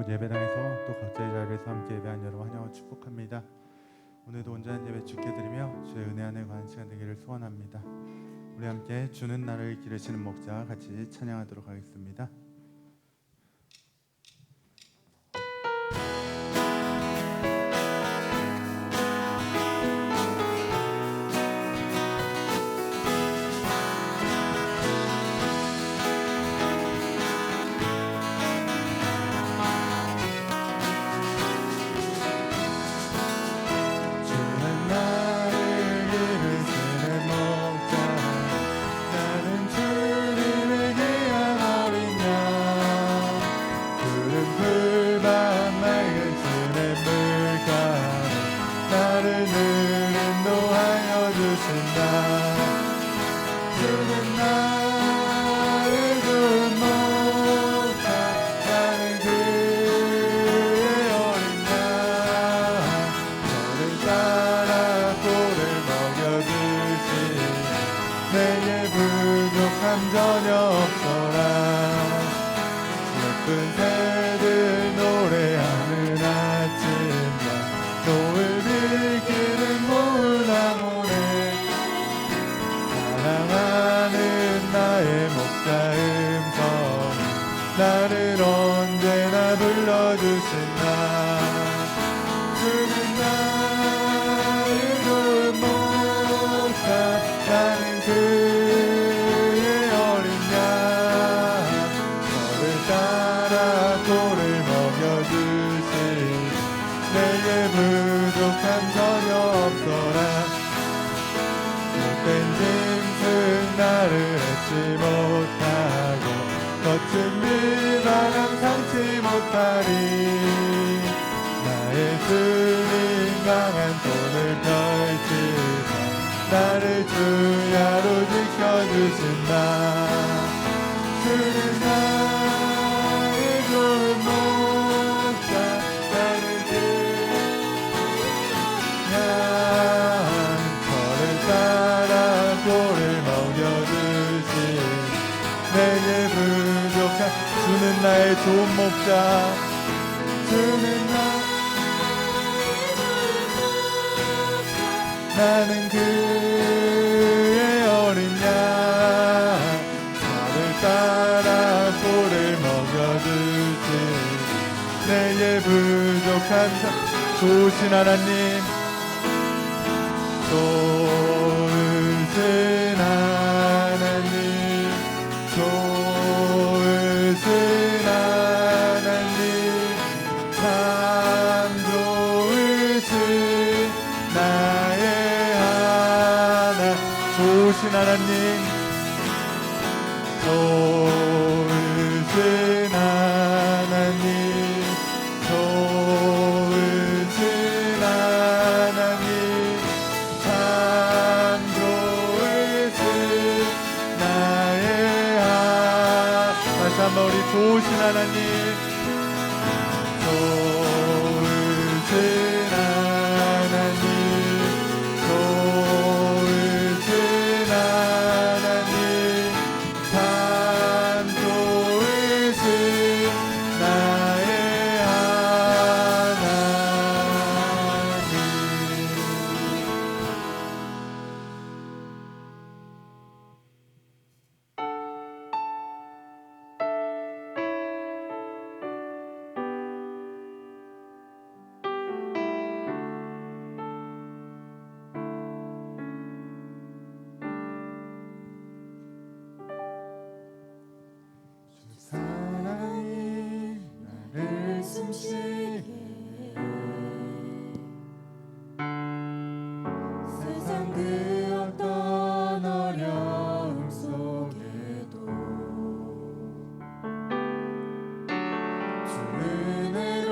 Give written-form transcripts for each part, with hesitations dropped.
이곳 예배당에서 또 각자의 자리에서 함께 예배한 여러분 환영하고 축복합니다. 오늘도 온전한 예배 주께 드리며 주의 은혜 안에 관한 시간 되기를 소원합니다. 우리 함께 주는 나를 기르시는 목자 같이 찬양하도록 하겠습니다. 내게 부족함 전혀 없어라. 예쁜 새들 노래하는 아침과 노을 비기는 고운한 모래, 사랑하는 나의 목자 음성 나를 언제나 불러주신다. 주는 나의 좋은 목자, 나는 그의 어린 양, 저를 따라 꼴을 먹여주시. 내게 부족함 전혀 없어라. 못된 짐승 나를 해치 못하고 거친 비바람 상치 못하리. 나의 주님 강한 손을 펼치사 나를 주야로 지켜주신다. 주는 나의 좋은 목자, 나는 그냥 저를 따라 꼴을 먹여주시. 내게 부족한 주는 나의 좋은 목자, 주는 나는 그의 어린 양, 저를 따라 꼴을 먹여주시. 내게 부족한 좋으신 하나님, 좋으신 하나님, 좋으신 하나님, 참 좋으신 나의 하나. 좋으신 하나님, 좋으신 하나님, 좋으신 하나님, 참 좋으신 나의 하나. 다시 한번 우리 좋으신 하나님, 좋으신 하나님, 좋으신 하나님, 참 좋으신 나의 하나님. 사랑이 나를 숨쉬게 해. 세상 그 어떤 어려움 속에도 주 은혜로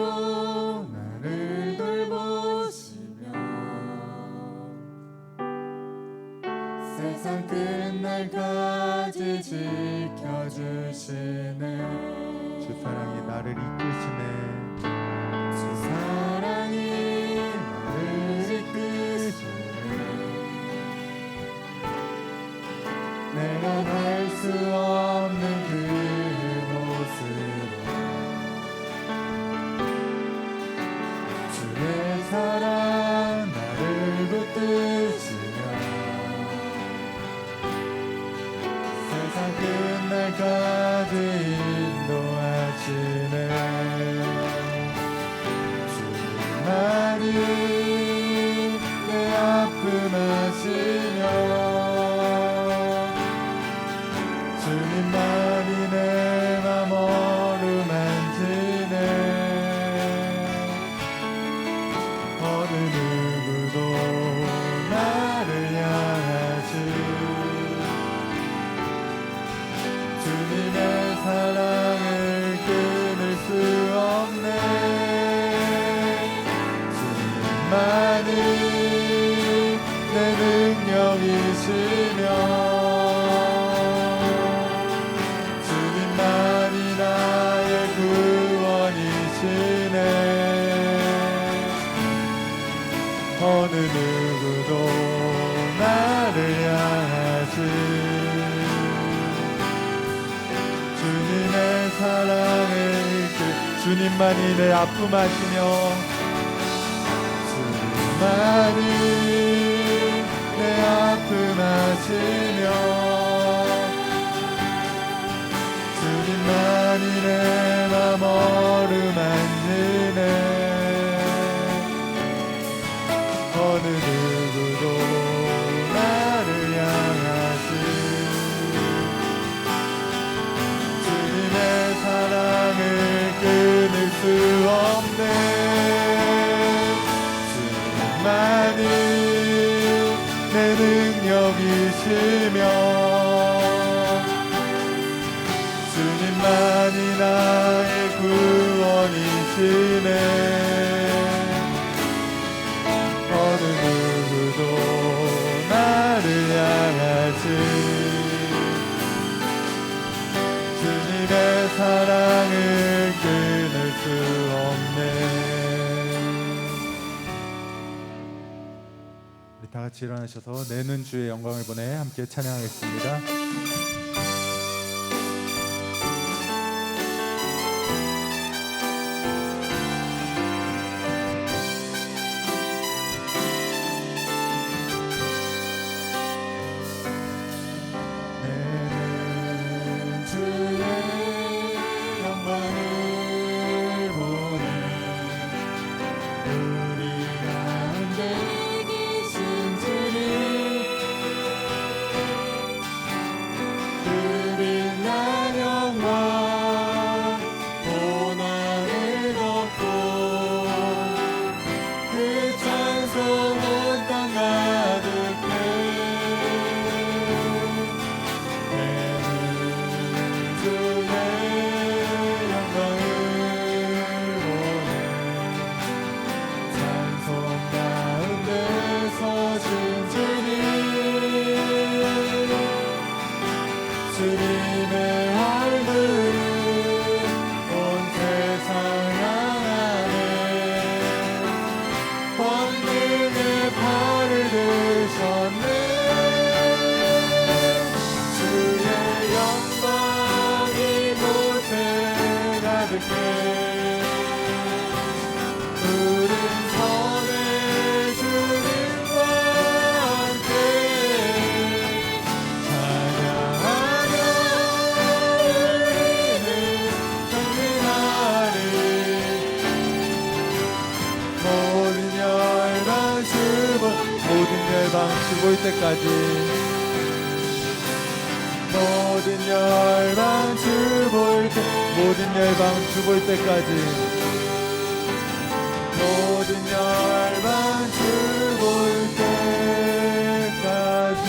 나를 돌보시며 세상 끝날까지 지켜주시네. 주 사랑이 나를 이끄시네. 주 사랑이 나를 이끄시네. 내가 갈 수 없는 그곳으로 사랑 나를 붙드시며 세상 끝날까지 인도하시네. 주님만이 내 아픔 아시며 주님만이 내 맘 어루만지네. 어느 누구도 나를 향하시 주님의 사랑을 끊을 수 없네. 주님만이 내 능력이시며 주님만이 나의 구원이시네. 어느 누구도 나를 향하시 주님의 사랑을 주님만이 내 아픔하시며 주님만이 내 아픔하시며 주님만이 내 맘 어루만지네. 어느 누구도 나를 향하시 주님의 사랑을 끊을 수 없네. 주님만이 내 능력이시며 주님만이 나의 구원이시네. 어느 누구도 나를 향하시 주님의 사랑을 끊을 수 없네. 우리 다 같이 일어나셔서 내는 주의 영광을 보내 함께 찬양하겠습니다. 죽을 때까지 모든 열방 죽을 때까지 모든 열방 죽을 때까지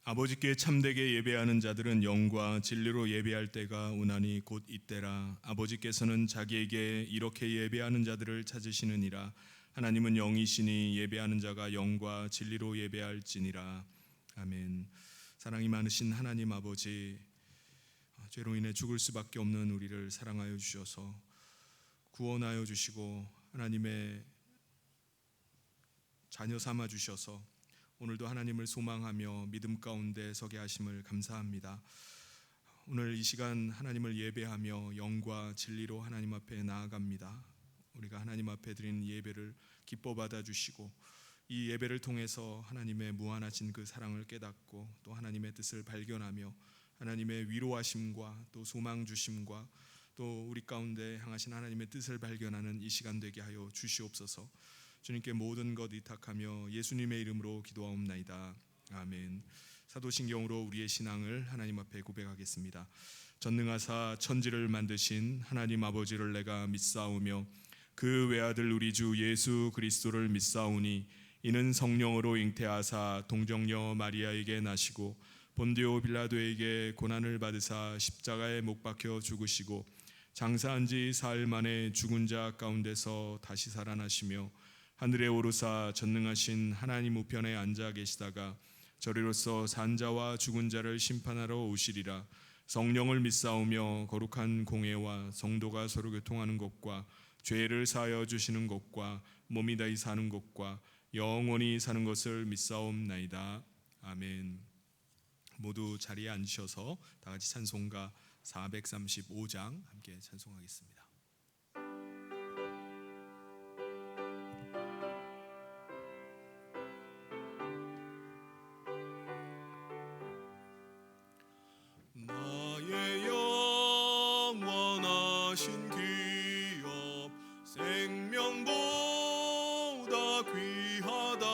아버지께 참되게 예배하는 자들은 영과 진리로 예배할 때가 오나니 곧 이때라. 아버지께서는 자기에게 이렇게 예배하는 자들을 찾으시느니라. 하나님은 영이시니 예배하는 자가 영과 진리로 예배할지니라. 아멘. 사랑이 많으신 하나님 아버지, 죄로 인해 죽을 수밖에 없는 우리를 사랑하여 주셔서 구원하여 주시고 하나님의 자녀 삼아 주셔서 오늘도 하나님을 소망하며 믿음 가운데 서게 하심을 감사합니다. 오늘 이 시간 하나님을 예배하며 영과 진리로 하나님 앞에 나아갑니다. 우리가 하나님 앞에 드리는 예배를 기뻐 받아주시고 이 예배를 통해서 하나님의 무한하신 그 사랑을 깨닫고 또 하나님의 뜻을 발견하며 하나님의 위로하심과 또 소망 주심과 또 우리 가운데 향하신 하나님의 뜻을 발견하는 이 시간 되게 하여 주시옵소서. 주님께 모든 것 의탁하며 예수님의 이름으로 기도하옵나이다. 아멘. 사도신경으로 우리의 신앙을 하나님 앞에 고백하겠습니다. 전능하사 천지를 만드신 하나님 아버지를 내가 믿사오며 그 외아들 우리 주 예수 그리스도를 믿사오니 이는 성령으로 잉태하사 동정녀 마리아에게 나시고 본디오 빌라도에게 고난을 받으사 십자가에 못 박혀 죽으시고 장사한 지 사흘 만에 죽은 자 가운데서 다시 살아나시며 하늘에 오르사 전능하신 하나님 우편에 앉아 계시다가 저리로서 산 자와 죽은 자를 심판하러 오시리라. 성령을 믿사오며 거룩한 공회와 성도가 서로 교통하는 것과 죄를 사하여 주시는 것과 몸이 다히 사는 것과 영원히 사는 것을 믿사옵나이다. 아멘. 모두 자리에 앉으셔서 다 같이 찬송가 435장 함께 찬송하겠습니다. 나의 영원하신 기업 생명보다 귀하다.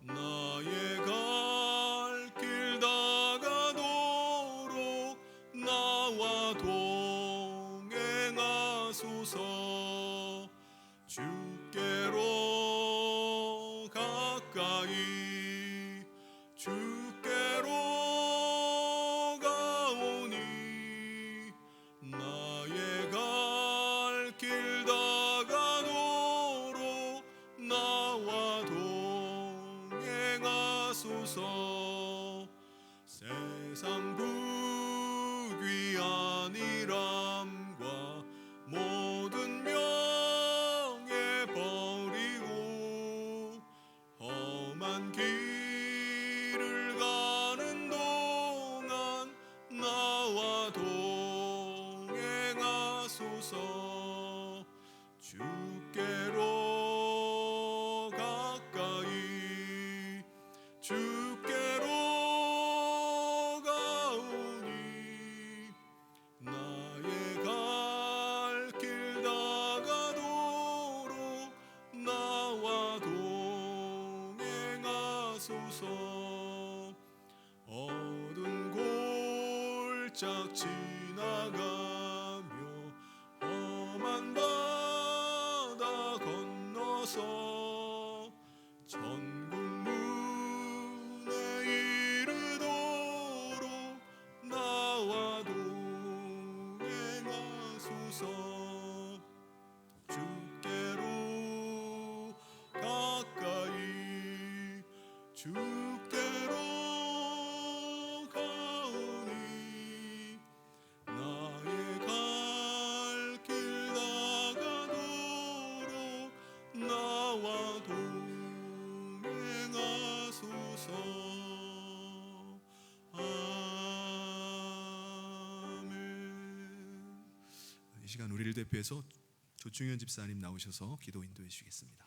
나의 갈 길 다가도록 나와 동행하소서. 주께로 가까이 주께로 가오니 나의 갈 길 다가도록 나와 동행하소서. 세상 부귀한 일함과 모든 명예 버리고 험한 길을 가는 동안 나와 동행하소서. 주께로 가까이 주께로 가오니 나의 갈 길 다가도록 나와 동행하소서. 어두운 골짝 지나가며 험한 바다 건너서 천국 문에 이르도록 나와 동행하소서. 주께로 가까이 주께로 가오니 나의 갈 길 다가도록 나와 동행하소서. 아멘. 이 시간 우리를 대표해서 조충현 집사님 나오셔서 기도 인도해 주시겠습니다.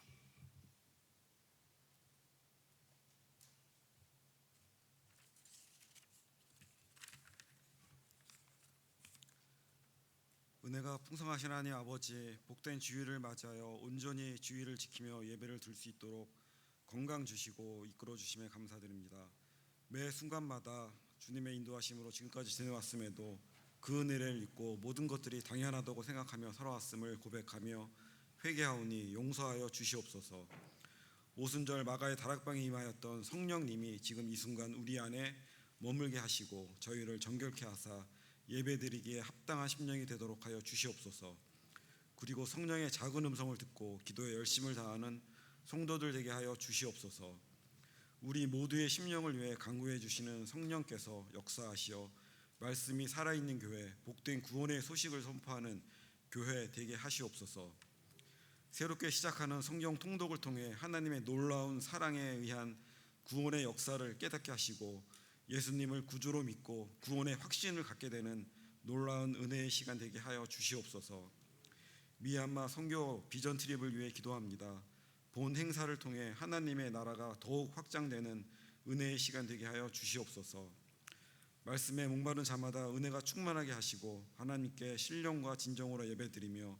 은혜가 풍성하신 하나님 아버지, 복된 주일을 맞이하여 온전히 주일을 지키며 예배를 드릴 수 있도록 건강 주시고 이끌어 주심에 감사드립니다. 매 순간마다 주님의 인도하심으로 지금까지 지내왔음에도 그 은혜를 잊고 모든 것들이 당연하다고 생각하며 살아왔음을 고백하며 회개하오니 용서하여 주시옵소서. 오순절 마가의 다락방에 임하였던 성령님이 지금 이 순간 우리 안에 머물게 하시고 저희를 정결케 하사 예배드리기에 합당한 심령이 되도록 하여 주시옵소서. 그리고 성령의 작은 음성을 듣고 기도에 열심을 다하는 성도들 되게 하여 주시옵소서. 우리 모두의 심령을 위해 간구해 주시는 성령께서 역사하시어 말씀이 살아있는 교회, 복된 구원의 소식을 선포하는 교회 되게 하시옵소서. 새롭게 시작하는 성경 통독을 통해 하나님의 놀라운 사랑에 의한 구원의 역사를 깨닫게 하시고 예수님을 구주로 믿고 구원의 확신을 갖게 되는 놀라운 은혜의 시간 되게 하여 주시옵소서. 미얀마 선교 비전 트립을 위해 기도합니다. 본 행사를 통해 하나님의 나라가 더욱 확장되는 은혜의 시간 되게 하여 주시옵소서. 말씀에 목마른 자마다 은혜가 충만하게 하시고 하나님께 신령과 진정으로 예배드리며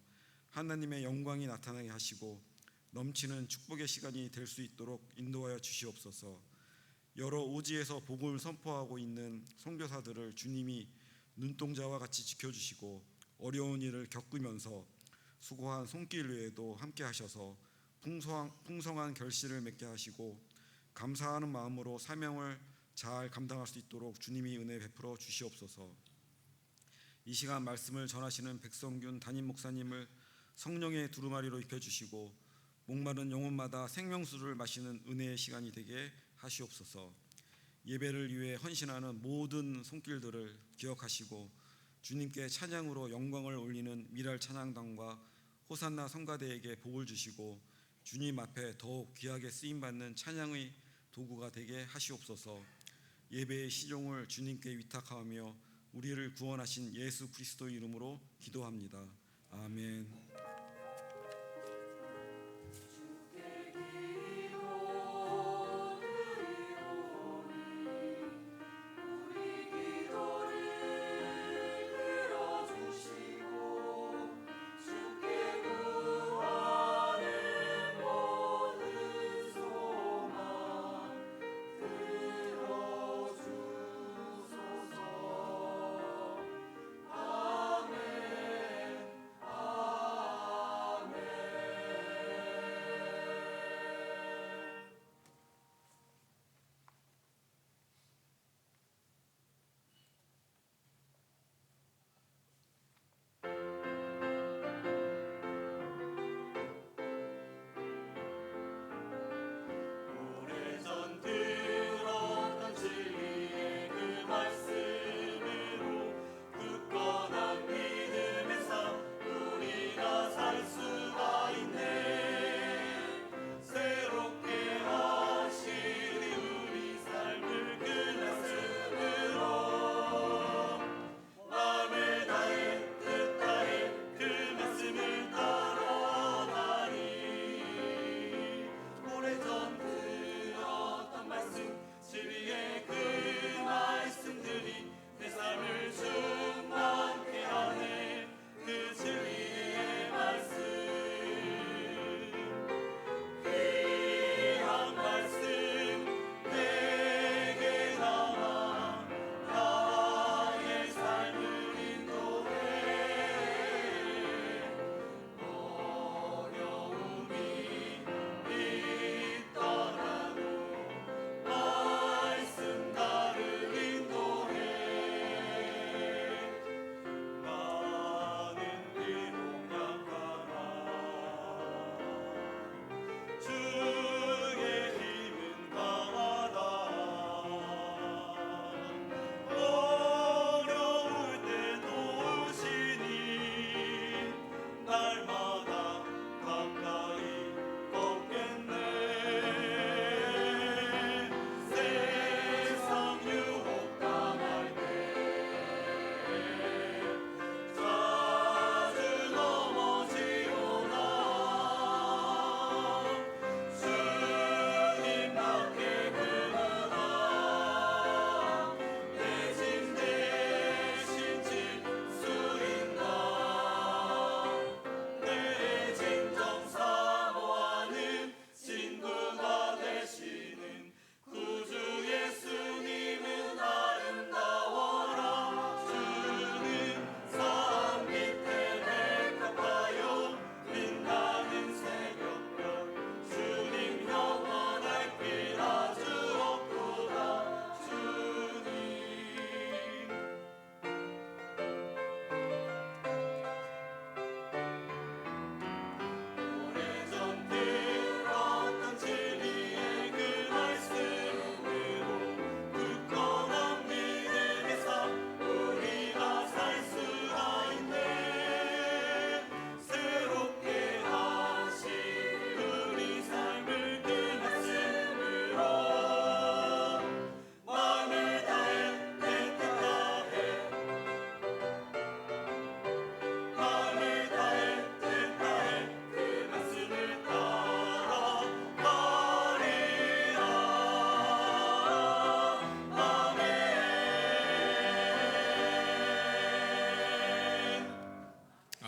하나님의 영광이 나타나게 하시고 넘치는 축복의 시간이 될 수 있도록 인도하여 주시옵소서. 여러 오지에서 복음을 선포하고 있는 선교사들을 주님이 눈동자와 같이 지켜주시고 어려운 일을 겪으면서 수고한 손길 외에도 함께 하셔서 풍성한 결실을 맺게 하시고 감사하는 마음으로 사명을 잘 감당할 수 있도록 주님이 은혜 베풀어 주시옵소서. 이 시간 말씀을 전하시는 백성균 담임 목사님을 성령의 두루마리로 입혀주시고 목마른 영혼마다 생명수를 마시는 은혜의 시간이 되게 하시옵소서. 예배를 위해 헌신하는 모든 손길들을 기억하시고 주님께 찬양으로 영광을 올리는 미랄 찬양단과 호산나 성가대에게 복을 주시고 주님 앞에 더욱 귀하게 쓰임받는 찬양의 도구가 되게 하시옵소서. 예배의 시종을 주님께 위탁하며 우리를 구원하신 예수 그리스도 이름으로 기도합니다. 아멘.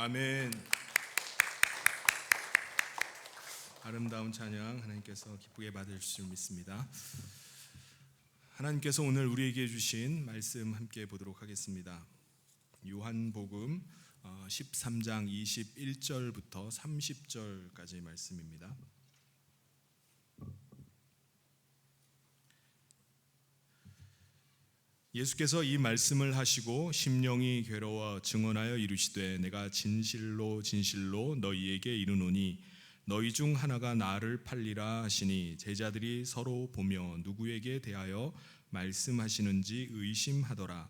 아멘. 아름다운 찬양 하나님께서 기쁘게 받으실 줄 믿습니다. 하나님께서 오늘 우리에게 주신 말씀 함께 보도록 하겠습니다. 요한복음 13장 21절부터 30절까지 말씀입니다. 예수께서 이 말씀을 하시고 심령이 괴로워 증언하여 이르시되 내가 진실로 진실로 너희에게 이르노니 너희 중 하나가 나를 팔리라 하시니 제자들이 서로 보며 누구에게 대하여 말씀하시는지 의심하더라.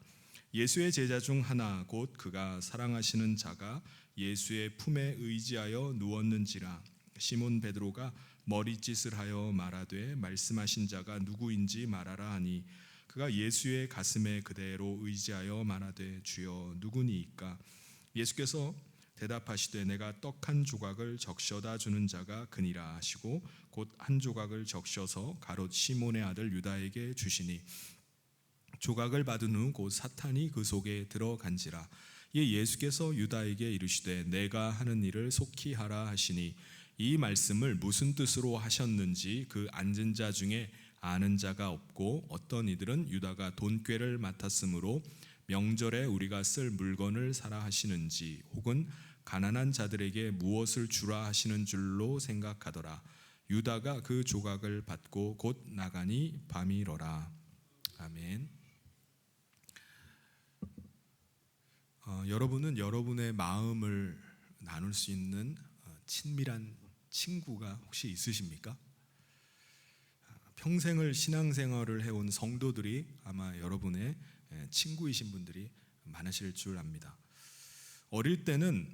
예수의 제자 중 하나 곧 그가 사랑하시는 자가 예수의 품에 의지하여 누웠는지라. 시몬 베드로가 머리짓을 하여 말하되 말씀하신 자가 누구인지 말하라 하니 그가 예수의 가슴에 그대로 의지하여 말하되 주여 누구니이까. 예수께서 대답하시되 내가 떡 한 조각을 적셔다 주는 자가 그니라 하시고 곧 한 조각을 적셔서 가롯 시몬의 아들 유다에게 주시니 조각을 받은 후 곧 사탄이 그 속에 들어간지라. 이에 예수께서 유다에게 이르시되 내가 하는 일을 속히 하라 하시니 이 말씀을 무슨 뜻으로 하셨는지 그 앉은 자 중에 아는 자가 없고 어떤 이들은 유다가 돈꾀를 맡았으므로 명절에 우리가 쓸 물건을 사라 하시는지 혹은 가난한 자들에게 무엇을 주라 하시는 줄로 생각하더라. 유다가 그 조각을 받고 곧 나가니 밤이러라. 아멘. 여러분은 여러분의 마음을 나눌 수 있는 친밀한 친구가 혹시 있으십니까? 평생을 신앙생활을 해온 성도들이 아마 여러분의 친구이신 분들이 많으실 줄 압니다. 어릴 때는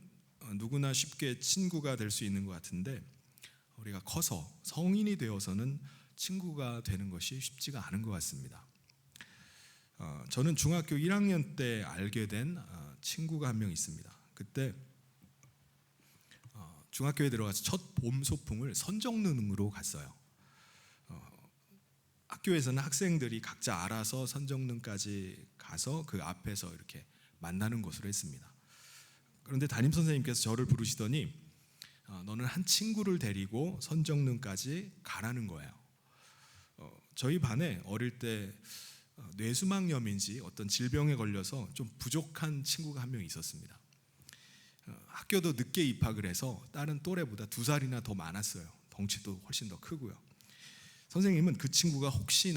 누구나 쉽게 친구가 될 수 있는 것 같은데 우리가 커서 성인이 되어서는 친구가 되는 것이 쉽지가 않은 것 같습니다. 저는 중학교 1학년 때 알게 된 친구가 한 명 있습니다. 그때 중학교에 들어가서 첫 봄 소풍을 선정릉으로 갔어요. 학교에서는 학생들이 각자 알아서 선정릉까지 가서 그 앞에서 이렇게 만나는 것으로 했습니다. 그런데 담임 선생님께서 저를 부르시더니 너는 한 친구를 데리고 선정릉까지 가라는 거예요. 저희 반에 어릴 때 뇌수막염인지 어떤 질병에 걸려서 좀 부족한 친구가 한 명 있었습니다. 학교도 늦게 입학을 해서 다른 또래보다 2살이나 더 많았어요. 덩치도 훨씬 더 크고요. 선생님은 그 친구가 혹시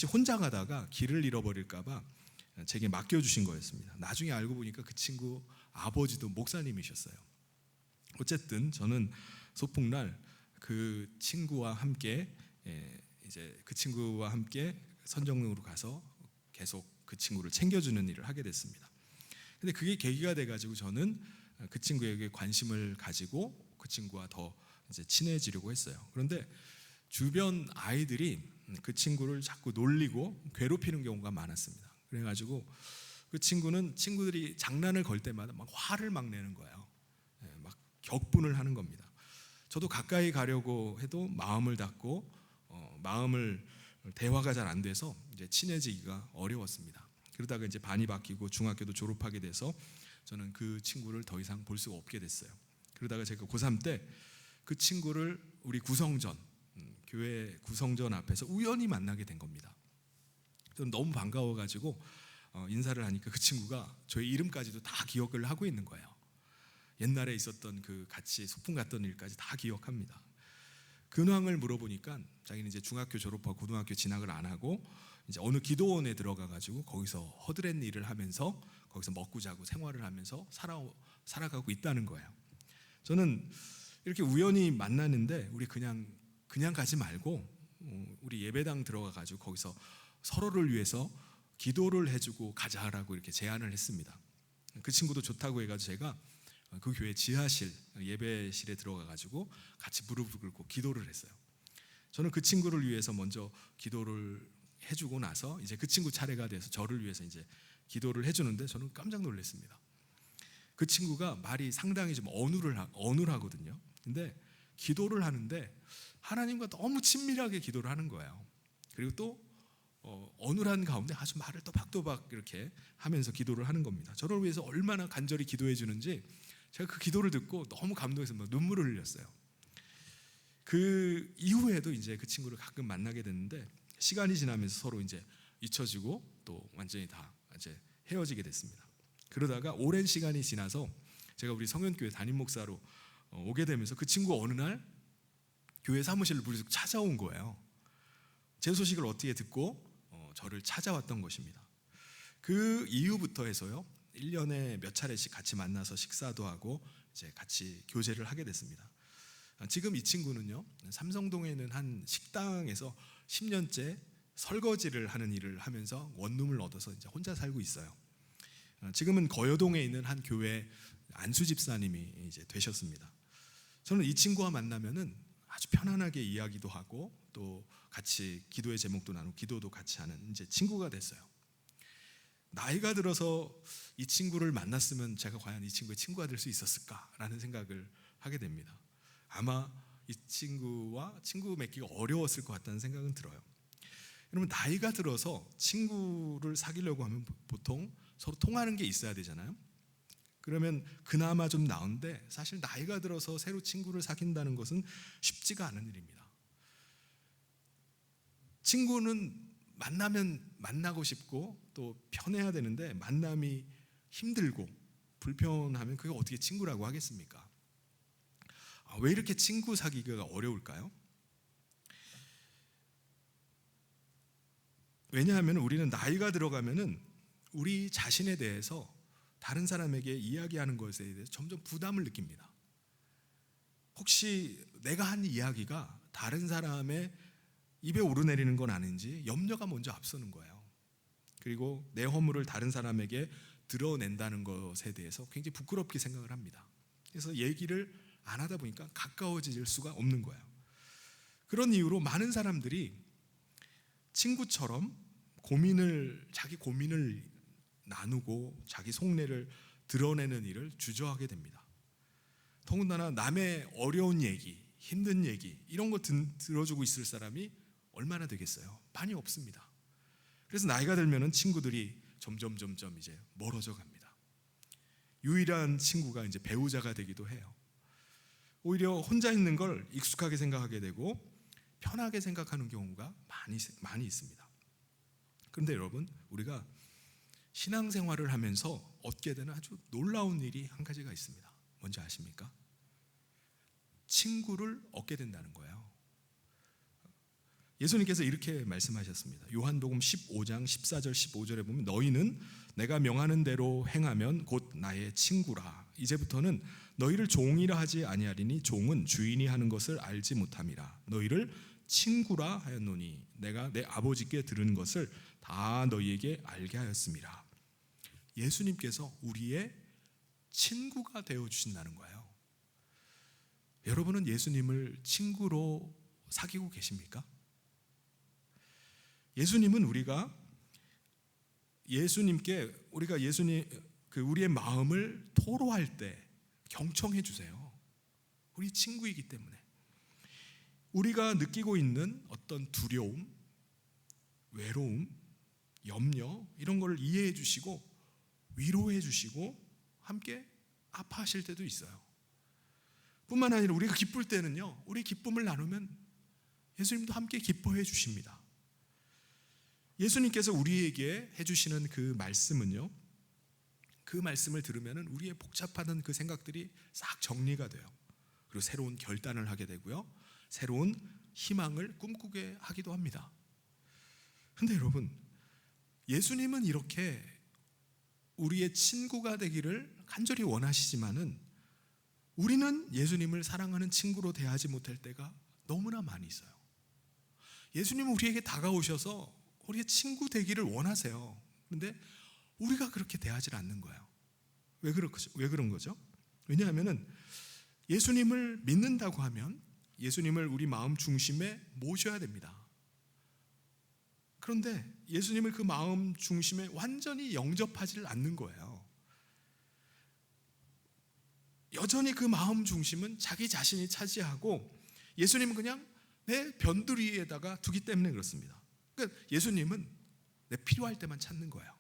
혼자 가다가 길을 잃어버릴까 봐 제게 맡겨주신 거였습니다. 나중에 알고 보니까 그 친구 아버지도 목사님이셨어요. 어쨌든 저는 소풍날 그 친구와 함께 선정릉으로 가서 계속 그 친구를 챙겨주는 일을 하게 됐습니다. 근데 그게 계기가 돼가지고 저는 그 친구에게 관심을 가지고 그 친구와 더 이제 친해지려고 했어요. 그런데 주변 아이들이 그 친구를 자꾸 놀리고 괴롭히는 경우가 많았습니다. 그래가지고 그 친구는 친구들이 장난을 걸 때마다 막 화를 막 내는 거예요. 막 격분을 하는 겁니다. 저도 가까이 가려고 해도 마음을 닫고 대화가 잘 안 돼서 이제 친해지기가 어려웠습니다. 그러다가 이제 반이 바뀌고 중학교도 졸업하게 돼서 저는 그 친구를 더 이상 볼 수가 없게 됐어요. 그러다가 제가 고3 때 그 친구를 우리 교회 구성전 앞에서 우연히 만나게 된 겁니다. 저는 너무 반가워가지고 인사를 하니까 그 친구가 저의 이름까지도 다 기억을 하고 있는 거예요. 옛날에 있었던 그 같이 소풍 갔던 일까지 다 기억합니다. 근황을 물어보니까 자기는 이제 중학교 졸업하고 고등학교 진학을 안 하고 이제 어느 기도원에 들어가가지고 거기서 허드렛 일을 하면서 거기서 먹고 자고 생활을 하면서 살아가고 있다는 거예요. 저는 이렇게 우연히 만나는데 우리 그냥 가지 말고 우리 예배당 들어가가지고 거기서 서로를 위해서 기도를 해주고 가자라고 이렇게 제안을 했습니다. 그 친구도 좋다고 해가지고 제가 그 교회 지하실 예배실에 들어가가지고 같이 무릎을 꿇고 기도를 했어요. 저는 그 친구를 위해서 먼저 기도를 해주고 나서 이제 그 친구 차례가 돼서 저를 위해서 이제 기도를 해주는데 저는 깜짝 놀랐습니다. 그 친구가 말이 상당히 좀 어눌하거든요. 근데 기도를 하는데 하나님과 너무 친밀하게 기도를 하는 거예요. 그리고 또 어눌한 가운데 아주 말을 또박또박 이렇게 하면서 기도를 하는 겁니다. 저를 위해서 얼마나 간절히 기도해 주는지 제가 그 기도를 듣고 너무 감동해서 막 눈물을 흘렸어요. 그 이후에도 이제 그 친구를 가끔 만나게 됐는데 시간이 지나면서 서로 이제 잊혀지고 또 완전히 다 이제 헤어지게 됐습니다. 그러다가 오랜 시간이 지나서 제가 우리 성현교회 담임 목사로 오게 되면서 그 친구가 어느 날 교회 사무실을 부르짖고 찾아온 거예요. 제 소식을 어떻게 듣고 저를 찾아왔던 것입니다. 그 이후부터 해서요 1년에 몇 차례씩 같이 만나서 식사도 하고 이제 같이 교제를 하게 됐습니다. 지금 이 친구는요 삼성동에 있는 한 식당에서 10년째 설거지를 하는 일을 하면서 원룸을 얻어서 이제 혼자 살고 있어요. 지금은 거여동에 있는 한 교회 안수 집사님이 이제 되셨습니다. 저는 이 친구와 만나면은 아주 편안하게 이야기도 하고 또 같이 기도의 제목도 나누고 기도도 같이 하는 이제 친구가 됐어요. 나이가 들어서 이 친구를 만났으면 제가 과연 이 친구의 친구가 될 수 있었을까라는 생각을 하게 됩니다. 아마 이 친구와 친구 맺기가 어려웠을 것 같다는 생각은 들어요. 여러분 나이가 들어서 친구를 사귀려고 하면 보통 서로 통하는 게 있어야 되잖아요. 그러면 그나마 좀 나은데 사실 나이가 들어서 새로 친구를 사귄다는 것은 쉽지가 않은 일입니다. 친구는 만나면 만나고 싶고 또 편해야 되는데 만남이 힘들고 불편하면 그게 어떻게 친구라고 하겠습니까? 왜 이렇게 친구 사귀기가 어려울까요? 왜냐하면 우리는 나이가 들어가면은 우리 자신에 대해서 다른 사람에게 이야기하는 것에 대해서 점점 부담을 느낍니다. 혹시 내가 한 이야기가 다른 사람의 입에 오르내리는 건 아닌지 염려가 먼저 앞서는 거예요. 그리고 내 허물을 다른 사람에게 드러낸다는 것에 대해서 굉장히 부끄럽게 생각을 합니다. 그래서 얘기를 안 하다 보니까 가까워질 수가 없는 거예요. 그런 이유로 많은 사람들이 친구처럼 자기 고민을 나누고 자기 속내를 드러내는 일을 주저하게 됩니다. 더군다나 남의 어려운 얘기, 힘든 얘기 이런 거 들어주고 있을 사람이 얼마나 되겠어요? 많이 없습니다. 그래서 나이가 들면은 친구들이 점점 이제 멀어져 갑니다. 유일한 친구가 이제 배우자가 되기도 해요. 오히려 혼자 있는 걸 익숙하게 생각하게 되고 편하게 생각하는 경우가 많이 있습니다. 그런데 여러분 우리가 신앙생활을 하면서 얻게 되는 아주 놀라운 일이 한 가지가 있습니다. 뭔지 아십니까? 친구를 얻게 된다는 거예요. 예수님께서 이렇게 말씀하셨습니다. 요한복음 15장 14절 15절에 보면 너희는 내가 명하는 대로 행하면 곧 나의 친구라. 이제부터는 너희를 종이라 하지 아니하리니 종은 주인이 하는 것을 알지 못함이라. 너희를 친구라 하였노니 내가 내 아버지께 들은 것을 다 너희에게 알게 하였음이라. 예수님께서 우리의 친구가 되어 주신다는 거예요. 여러분은 예수님을 친구로 사귀고 계십니까? 예수님은 우리가 우리의 마음을 토로할 때 경청해 주세요. 우리 친구이기 때문에 우리가 느끼고 있는 어떤 두려움, 외로움, 염려 이런 걸 이해해 주시고 위로해 주시고 함께 아파하실 때도 있어요. 뿐만 아니라 우리가 기쁠 때는요, 우리 기쁨을 나누면 예수님도 함께 기뻐해 주십니다. 예수님께서 우리에게 해주시는 그 말씀은요, 그 말씀을 들으면 우리의 복잡하던 그 생각들이 싹 정리가 돼요. 그리고 새로운 결단을 하게 되고요, 새로운 희망을 꿈꾸게 하기도 합니다. 그런데 여러분, 예수님은 이렇게 우리의 친구가 되기를 간절히 원하시지만은 우리는 예수님을 사랑하는 친구로 대하지 못할 때가 너무나 많이 있어요. 예수님은 우리에게 다가오셔서 우리의 친구 되기를 원하세요. 그런데 우리가 그렇게 대하지 않는 거예요. 왜 그런 거죠? 왜냐하면 예수님을 믿는다고 하면 예수님을 우리 마음 중심에 모셔야 됩니다. 그런데 예수님을 그 마음 중심에 완전히 영접하지 않는 거예요. 여전히 그 마음 중심은 자기 자신이 차지하고 예수님은 그냥 내 변두리에다가 두기 때문에 그렇습니다. 그러니까 예수님은 내 필요할 때만 찾는 거예요.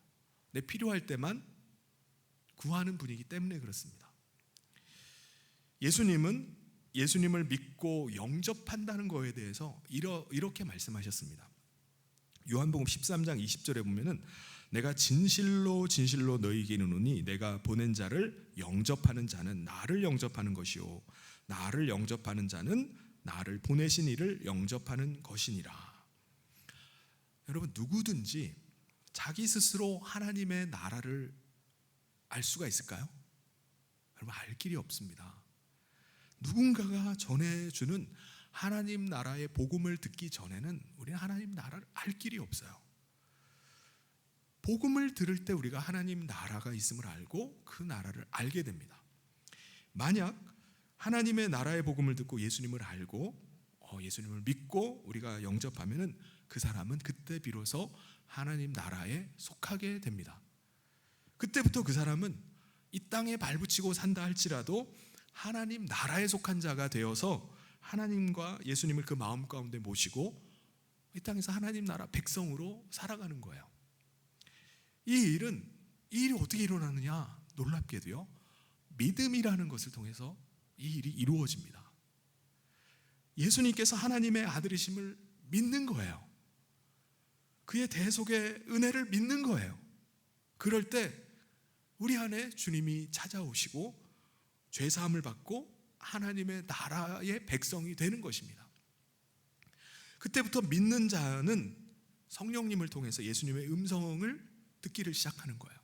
내 필요할 때만 구하는 분이기 때문에 그렇습니다. 예수님을 믿고 영접한다는 거에 대해서 이렇게 말씀하셨습니다. 요한복음 13장 20절에 보면은 내가 진실로 진실로 너희에게 이르노니 내가 보낸 자를 영접하는 자는 나를 영접하는 것이요 나를 영접하는 자는 나를 보내신 이를 영접하는 것이니라. 여러분, 누구든지 자기 스스로 하나님의 나라를 알 수가 있을까요? 여러분, 알 길이 없습니다. 누군가가 전해주는 하나님 나라의 복음을 듣기 전에는 우리는 하나님 나라를 알 길이 없어요. 복음을 들을 때 우리가 하나님 나라가 있음을 알고 그 나라를 알게 됩니다. 만약 하나님의 나라의 복음을 듣고 예수님을 알고 예수님을 믿고 우리가 영접하면은 그 사람은 그때 비로소 하나님 나라에 속하게 됩니다. 그때부터 그 사람은 이 땅에 발붙이고 산다 할지라도 하나님 나라에 속한 자가 되어서 하나님과 예수님을 그 마음 가운데 모시고 이 땅에서 하나님 나라 백성으로 살아가는 거예요. 이 일이 어떻게 일어나느냐? 놀랍게도요, 믿음이라는 것을 통해서 이 일이 이루어집니다. 예수님께서 하나님의 아들이심을 믿는 거예요. 그의 대속의 은혜를 믿는 거예요. 그럴 때 우리 안에 주님이 찾아오시고 죄사함을 받고 하나님의 나라의 백성이 되는 것입니다. 그때부터 믿는 자는 성령님을 통해서 예수님의 음성을 듣기를 시작하는 거예요.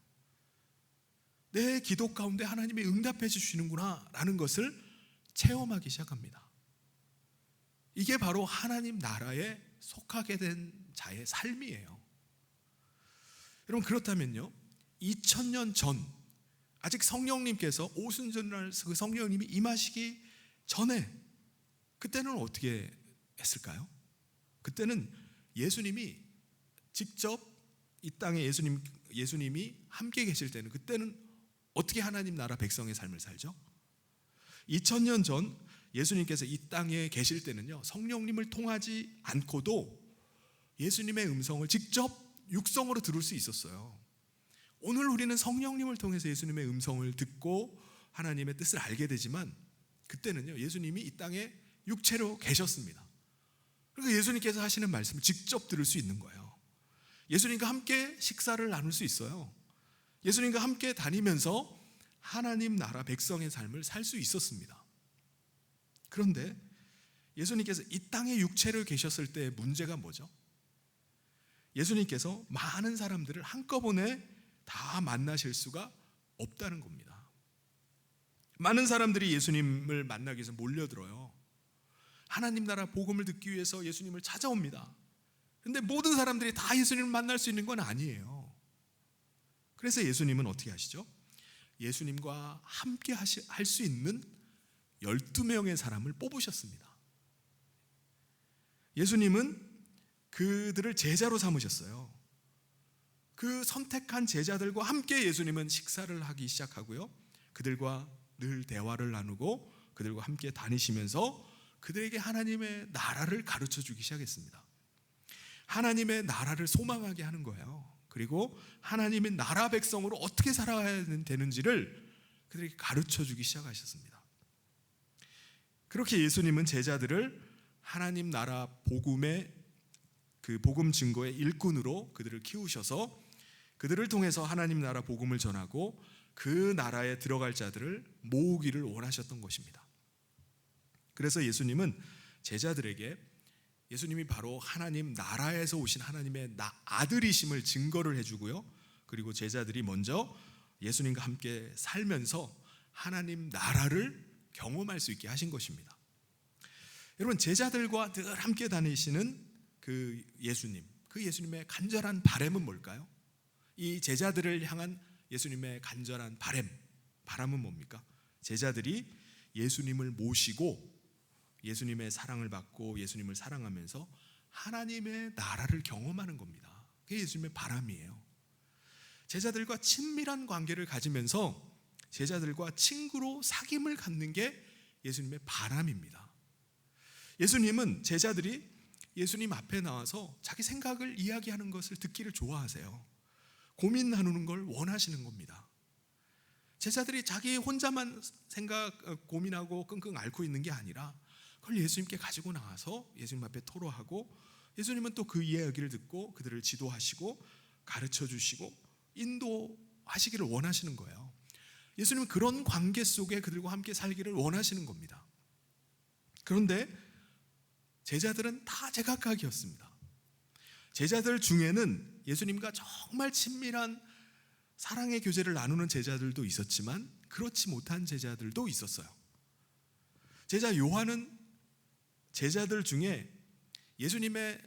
내 기도 가운데 하나님이 응답해 주시는구나 라는 것을 체험하기 시작합니다. 이게 바로 하나님 나라에 속하게 된 자의 삶이에요. 여러분, 그렇다면요, 2000년 전 아직 성령님께서 오순절날 그 성령님이 임하시기 전에 그때는 어떻게 했을까요? 그때는 예수님이 직접 이 땅에 예수님이 함께 계실 때는 그때는 어떻게 하나님 나라 백성의 삶을 살죠? 2000년 전 예수님께서 이 땅에 계실 때는요, 성령님을 통하지 않고도 예수님의 음성을 직접 육성으로 들을 수 있었어요. 오늘 우리는 성령님을 통해서 예수님의 음성을 듣고 하나님의 뜻을 알게 되지만 그때는요, 예수님이 이 땅에 육체로 계셨습니다. 그러니까 예수님께서 하시는 말씀을 직접 들을 수 있는 거예요. 예수님과 함께 식사를 나눌 수 있어요. 예수님과 함께 다니면서 하나님 나라 백성의 삶을 살 수 있었습니다. 그런데 예수님께서 이 땅에 육체로 계셨을 때의 문제가 뭐죠? 예수님께서 많은 사람들을 한꺼번에 다 만나실 수가 없다는 겁니다. 많은 사람들이 예수님을 만나기 위해서 몰려들어요. 하나님 나라 복음을 듣기 위해서 예수님을 찾아옵니다. 그런데 모든 사람들이 다 예수님을 만날 수 있는 건 아니에요. 그래서 예수님은 어떻게 하시죠? 예수님과 함께 할 수 있는 12명의 사람을 뽑으셨습니다. 예수님은 그들을 제자로 삼으셨어요. 그 선택한 제자들과 함께 예수님은 식사를 하기 시작하고요, 그들과 늘 대화를 나누고 그들과 함께 다니시면서 그들에게 하나님의 나라를 가르쳐 주기 시작했습니다. 하나님의 나라를 소망하게 하는 거예요. 그리고 하나님의 나라 백성으로 어떻게 살아야 되는지를 그들에게 가르쳐 주기 시작하셨습니다. 그렇게 예수님은 제자들을 하나님 나라 복음의 그 복음 증거의 일꾼으로 그들을 키우셔서 그들을 통해서 하나님 나라 복음을 전하고 그 나라에 들어갈 자들을 모으기를 원하셨던 것입니다. 그래서 예수님은 제자들에게 예수님이 바로 하나님 나라에서 오신 하나님의 아들이심을 증거를 해주고요, 그리고 제자들이 먼저 예수님과 함께 살면서 하나님 나라를 경험할 수 있게 하신 것입니다. 여러분, 제자들과 늘 함께 다니시는 그 예수님의 간절한 바람은 뭘까요? 이 제자들을 향한 예수님의 간절한 바람은 뭡니까? 제자들이 예수님을 모시고 예수님의 사랑을 받고 예수님을 사랑하면서 하나님의 나라를 경험하는 겁니다. 그게 예수님의 바람이에요. 제자들과 친밀한 관계를 가지면서 제자들과 친구로 사귐을 갖는 게 예수님의 바람입니다. 예수님은 제자들이 예수님 앞에 나와서 자기 생각을 이야기하는 것을 듣기를 좋아하세요. 고민 나누는 걸 원하시는 겁니다. 제자들이 자기 혼자만 고민하고 끙끙 앓고 있는 게 아니라 그걸 예수님께 가지고 나와서 예수님 앞에 토로하고, 예수님은 또 그 이야기를 듣고 그들을 지도하시고 가르쳐 주시고 인도하시기를 원하시는 거예요. 예수님은 그런 관계 속에 그들과 함께 살기를 원하시는 겁니다. 그런데 제자들은 다 제각각이었습니다. 제자들 중에는 예수님과 정말 친밀한 사랑의 교제를 나누는 제자들도 있었지만 그렇지 못한 제자들도 있었어요. 제자 요한은 제자들 중에 예수님의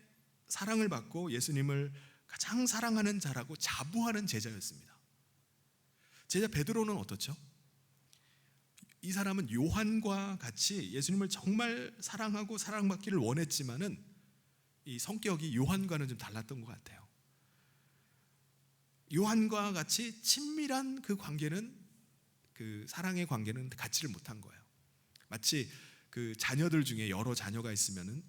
사랑을 받고 예수님을 가장 사랑하는 자라고 자부하는 제자였습니다. 제자 베드로는 어떻죠? 이 사람은 요한과 같이 예수님을 정말 사랑하고 사랑받기를 원했지만은 이 성격이 요한과는 좀 달랐던 것 같아요. 요한과 같이 친밀한 그 관계는, 그 사랑의 관계는 갖지를 못한 거예요. 마치 그 자녀들 중에 여러 자녀가 있으면은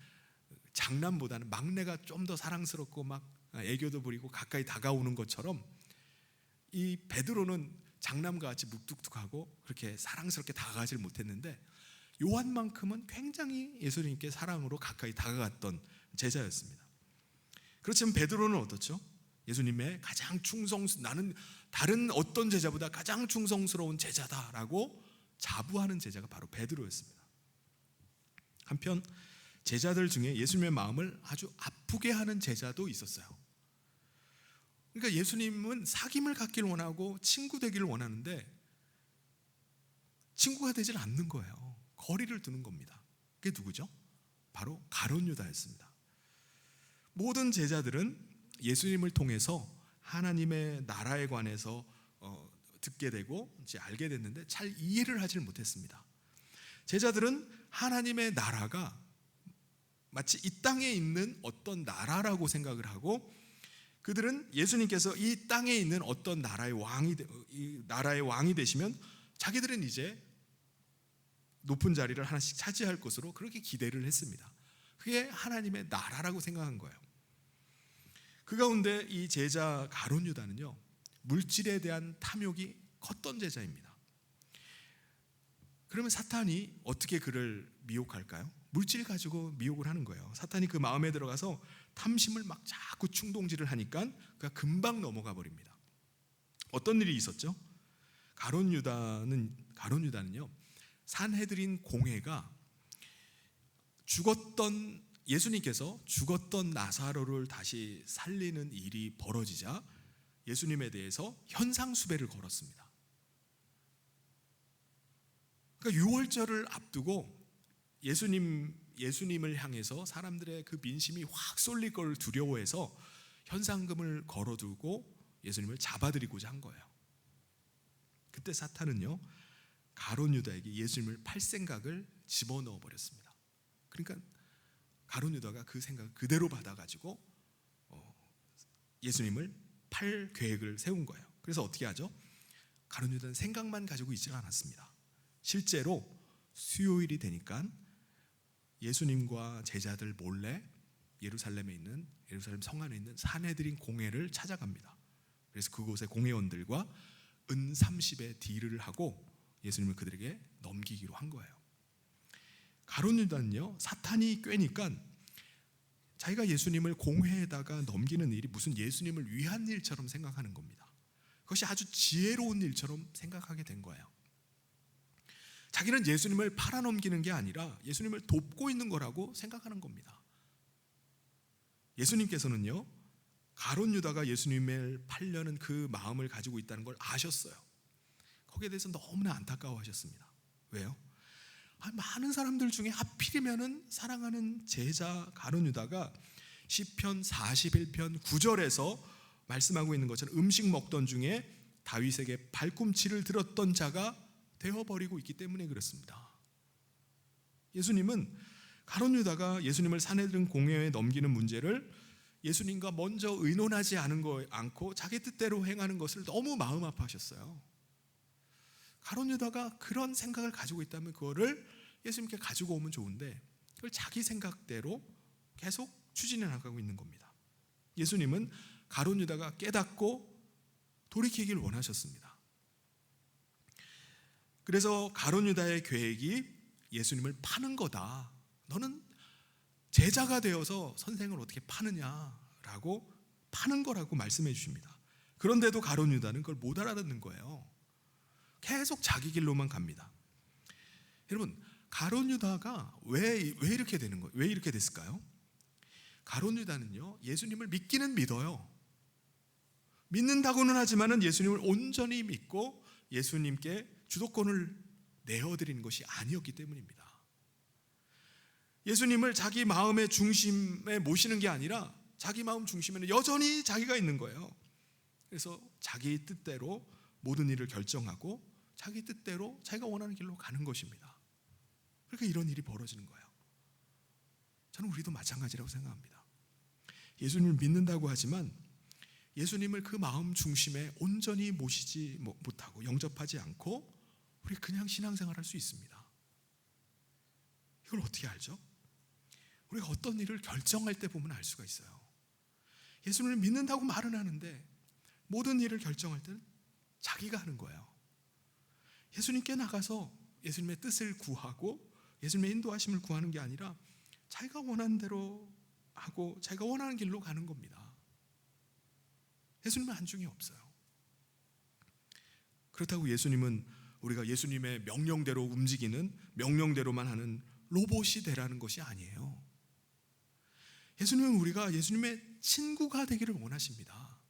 장남보다는 막내가 좀 더 사랑스럽고 막 애교도 부리고 가까이 다가오는 것처럼 이 베드로는 장남과 같이 묵뚝뚝하고 그렇게 사랑스럽게 다가가질 못했는데 요한만큼은 굉장히 예수님께 사랑으로 가까이 다가갔던 제자였습니다. 그렇지만 베드로는 어떻죠? 예수님의 가장 나는 다른 어떤 제자보다 가장 충성스러운 제자다라고 자부하는 제자가 바로 베드로였습니다. 한편 제자들 중에 예수님의 마음을 아주 아프게 하는 제자도 있었어요. 그러니까 예수님은 사귐을 갖기를 원하고 친구 되기를 원하는데 친구가 되질 않는 거예요. 거리를 두는 겁니다. 그게 누구죠? 바로 가룟 유다였습니다. 모든 제자들은 예수님을 통해서 하나님의 나라에 관해서 듣게 되고 이제 알게 됐는데 잘 이해를 하질 못했습니다. 제자들은 하나님의 나라가 마치 이 땅에 있는 어떤 나라라고 생각을 하고, 그들은 예수님께서 이 땅에 있는 어떤 나라의 왕이 되시면 자기들은 이제 높은 자리를 하나씩 차지할 것으로 그렇게 기대를 했습니다. 그게 하나님의 나라라고 생각한 거예요. 그 가운데 이 제자 가룟 유다는요, 물질에 대한 탐욕이 컸던 제자입니다. 그러면 사탄이 어떻게 그를 미혹할까요? 물질 가지고 미혹을 하는 거예요. 사탄이 그 마음에 들어가서 탐심을 막 자꾸 충동질을 하니까 그가 금방 넘어가 버립니다. 어떤 일이 있었죠? 가룟 유다는요, 산헤드린 공회가 예수님께서 죽었던 나사로를 다시 살리는 일이 벌어지자 예수님에 대해서 현상수배를 걸었습니다. 그러니까 유월절을 앞두고 예수님을 향해서 사람들의 그 민심이 확 쏠릴 걸 두려워해서 현상금을 걸어두고 예수님을 잡아들이고자 한 거예요. 그때 사탄은요, 가룟 유다에게 예수님을 팔 생각을 집어넣어 버렸습니다. 그러니까 가룟 유다가 그 생각을 그대로 받아가지고 예수님을 팔 계획을 세운 거예요. 그래서 어떻게 하죠? 가룟 유다는 생각만 가지고 있지 않았습니다. 실제로 수요일이 되니까 예수님과 제자들 몰래 예루살em 성 안에 있는 산헤드린 공회를 찾아갑니다. 그래서 그곳의 공회원들과 은 30의 딜을 하고 예수님을 그들에게 넘기기로 한 거예요. 가룟 유다는요, 사탄이 꿰니까 자기가 예수님을 공회에다가 넘기는 일이 무슨 예수님을 위한 일처럼 생각하는 겁니다. 그것이 아주 지혜로운 일처럼 생각하게 된 거예요. 자기는 예수님을 팔아넘기는 게 아니라 예수님을 돕고 있는 거라고 생각하는 겁니다. 예수님께서는요, 가룟 유다가 예수님을 팔려는 그 마음을 가지고 있다는 걸 아셨어요. 거기에 대해서 너무나 안타까워하셨습니다. 왜요? 많은 사람들 중에 하필이면은 사랑하는 제자 가룟 유다가 시편 41편 9절에서 말씀하고 있는 것처럼 음식 먹던 중에 다윗에게 발꿈치를 들었던 자가 되어버리고 있기 때문에 그렇습니다. 예수님은 가룟 유다가 예수님을 산헤드린 공회에 넘기는 문제를 예수님과 먼저 의논하지 않고 자기 뜻대로 행하는 것을 너무 마음 아파하셨어요. 가룟 유다가 그런 생각을 가지고 있다면 그거를 예수님께 가지고 오면 좋은데 그걸 자기 생각대로 계속 추진해 나가고 있는 겁니다. 예수님은 가룟 유다가 깨닫고 돌이키길 원하셨습니다. 그래서 가룟 유다의 계획이 예수님을 파는 거다. 너는 제자가 되어서 선생을 어떻게 파느냐라고 파는 거라고 말씀해 주십니다. 그런데도 가룟 유다는 그걸 못 알아듣는 거예요. 계속 자기 길로만 갑니다. 여러분, 가룟 유다가 왜 이렇게 되는 거예요? 왜 이렇게 됐을까요? 가룟 유다는요, 예수님을 믿기는 믿어요. 믿는다고는 하지만은 예수님을 온전히 믿고 예수님께 주도권을 내어드리는 것이 아니었기 때문입니다. 예수님을 자기 마음의 중심에 모시는 게 아니라 자기 마음 중심에는 여전히 자기가 있는 거예요. 그래서 자기 뜻대로 모든 일을 결정하고 자기 뜻대로 자기가 원하는 길로 가는 것입니다. 그러니까 이런 일이 벌어지는 거예요. 저는 우리도 마찬가지라고 생각합니다. 예수님을 믿는다고 하지만 예수님을 그 마음 중심에 온전히 모시지 못하고 영접하지 않고 우리 그냥 신앙생활할 수 있습니다. 이걸 어떻게 알죠? 우리가 어떤 일을 결정할 때 보면 알 수가 있어요. 예수님을 믿는다고 말은 하는데 모든 일을 결정할 때는 자기가 하는 거예요. 예수님께 나가서 예수님의 뜻을 구하고 예수님의 인도하심을 구하는 게 아니라 자기가 원하는 대로 하고 자기가 원하는 길로 가는 겁니다. 예수님은 안중에 없어요. 그렇다고 예수님은 우리가 예수님의 명령대로 움직이는, 명령대로만 하는 로봇이 되라는 것이 아니에요. 예수님은 우리가 예수님의 친구가 되기를 원하십니다.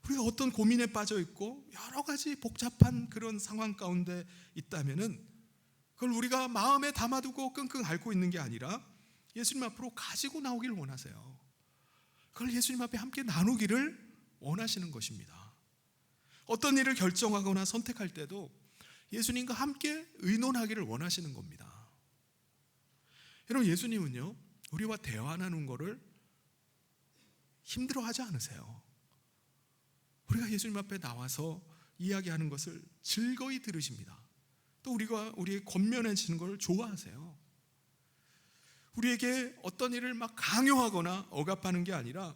우리가 어떤 고민에 빠져 있고 여러 가지 복잡한 그런 상황 가운데 있다면은 그걸 우리가 마음에 담아두고 끙끙 앓고 있는 게 아니라 예수님 앞으로 가지고 나오기를 원하세요. 그걸 예수님 앞에 함께 나누기를 원하시는 것입니다. 어떤 일을 결정하거나 선택할 때도 예수님과 함께 의논하기를 원하시는 겁니다. 여러분, 예수님은요, 우리와 대화 나누는 거를 힘들어하지 않으세요. 우리가 예수님 앞에 나와서 이야기하는 것을 즐거이 들으십니다. 또 우리의 권면해지는 걸 좋아하세요. 우리에게 어떤 일을 막 강요하거나 억압하는 게 아니라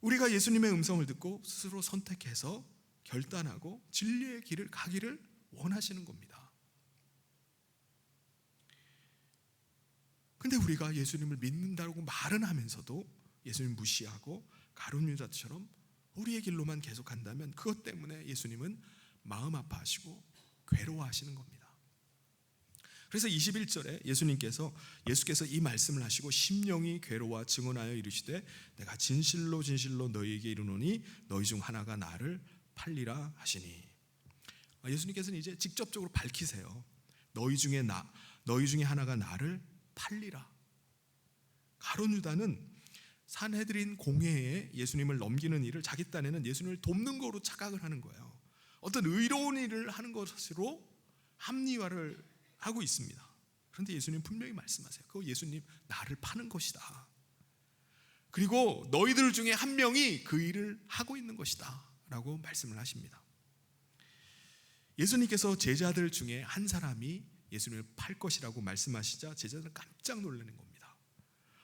우리가 예수님의 음성을 듣고 스스로 선택해서 결단하고 진리의 길을 가기를 원하시는 겁니다. 근데 우리가 예수님을 믿는다고 말은 하면서도 예수님 무시하고 가룟 유다처럼 우리의 길로만 계속 간다면 그것 때문에 예수님은 마음 아파하시고 괴로워하시는 겁니다. 그래서 21절에 예수께서 이 말씀을 하시고 심령이 괴로워 증언하여 이르시되 내가 진실로 진실로 너희에게 이르노니 너희 중 하나가 나를 팔리라 하시니. 예수님께서는 이제 직접적으로 밝히세요. 너희 중에 하나가 나를 팔리라. 가룟 유다는 산헤드린 공회에 예수님을 넘기는 일을 자기 딴에는 예수님을 돕는 거로 착각을 하는 거예요. 어떤 의로운 일을 하는 것으로 합리화를 하고 있습니다. 그런데 예수님 분명히 말씀하세요. 그거 예수님 나를 파는 것이다. 그리고 너희들 중에 한 명이 그 일을 하고 있는 것이다 라고 말씀을 하십니다. 예수님께서 제자들 중에 한 사람이 예수님을 팔 것이라고 말씀하시자 제자들은 깜짝 놀라는 겁니다.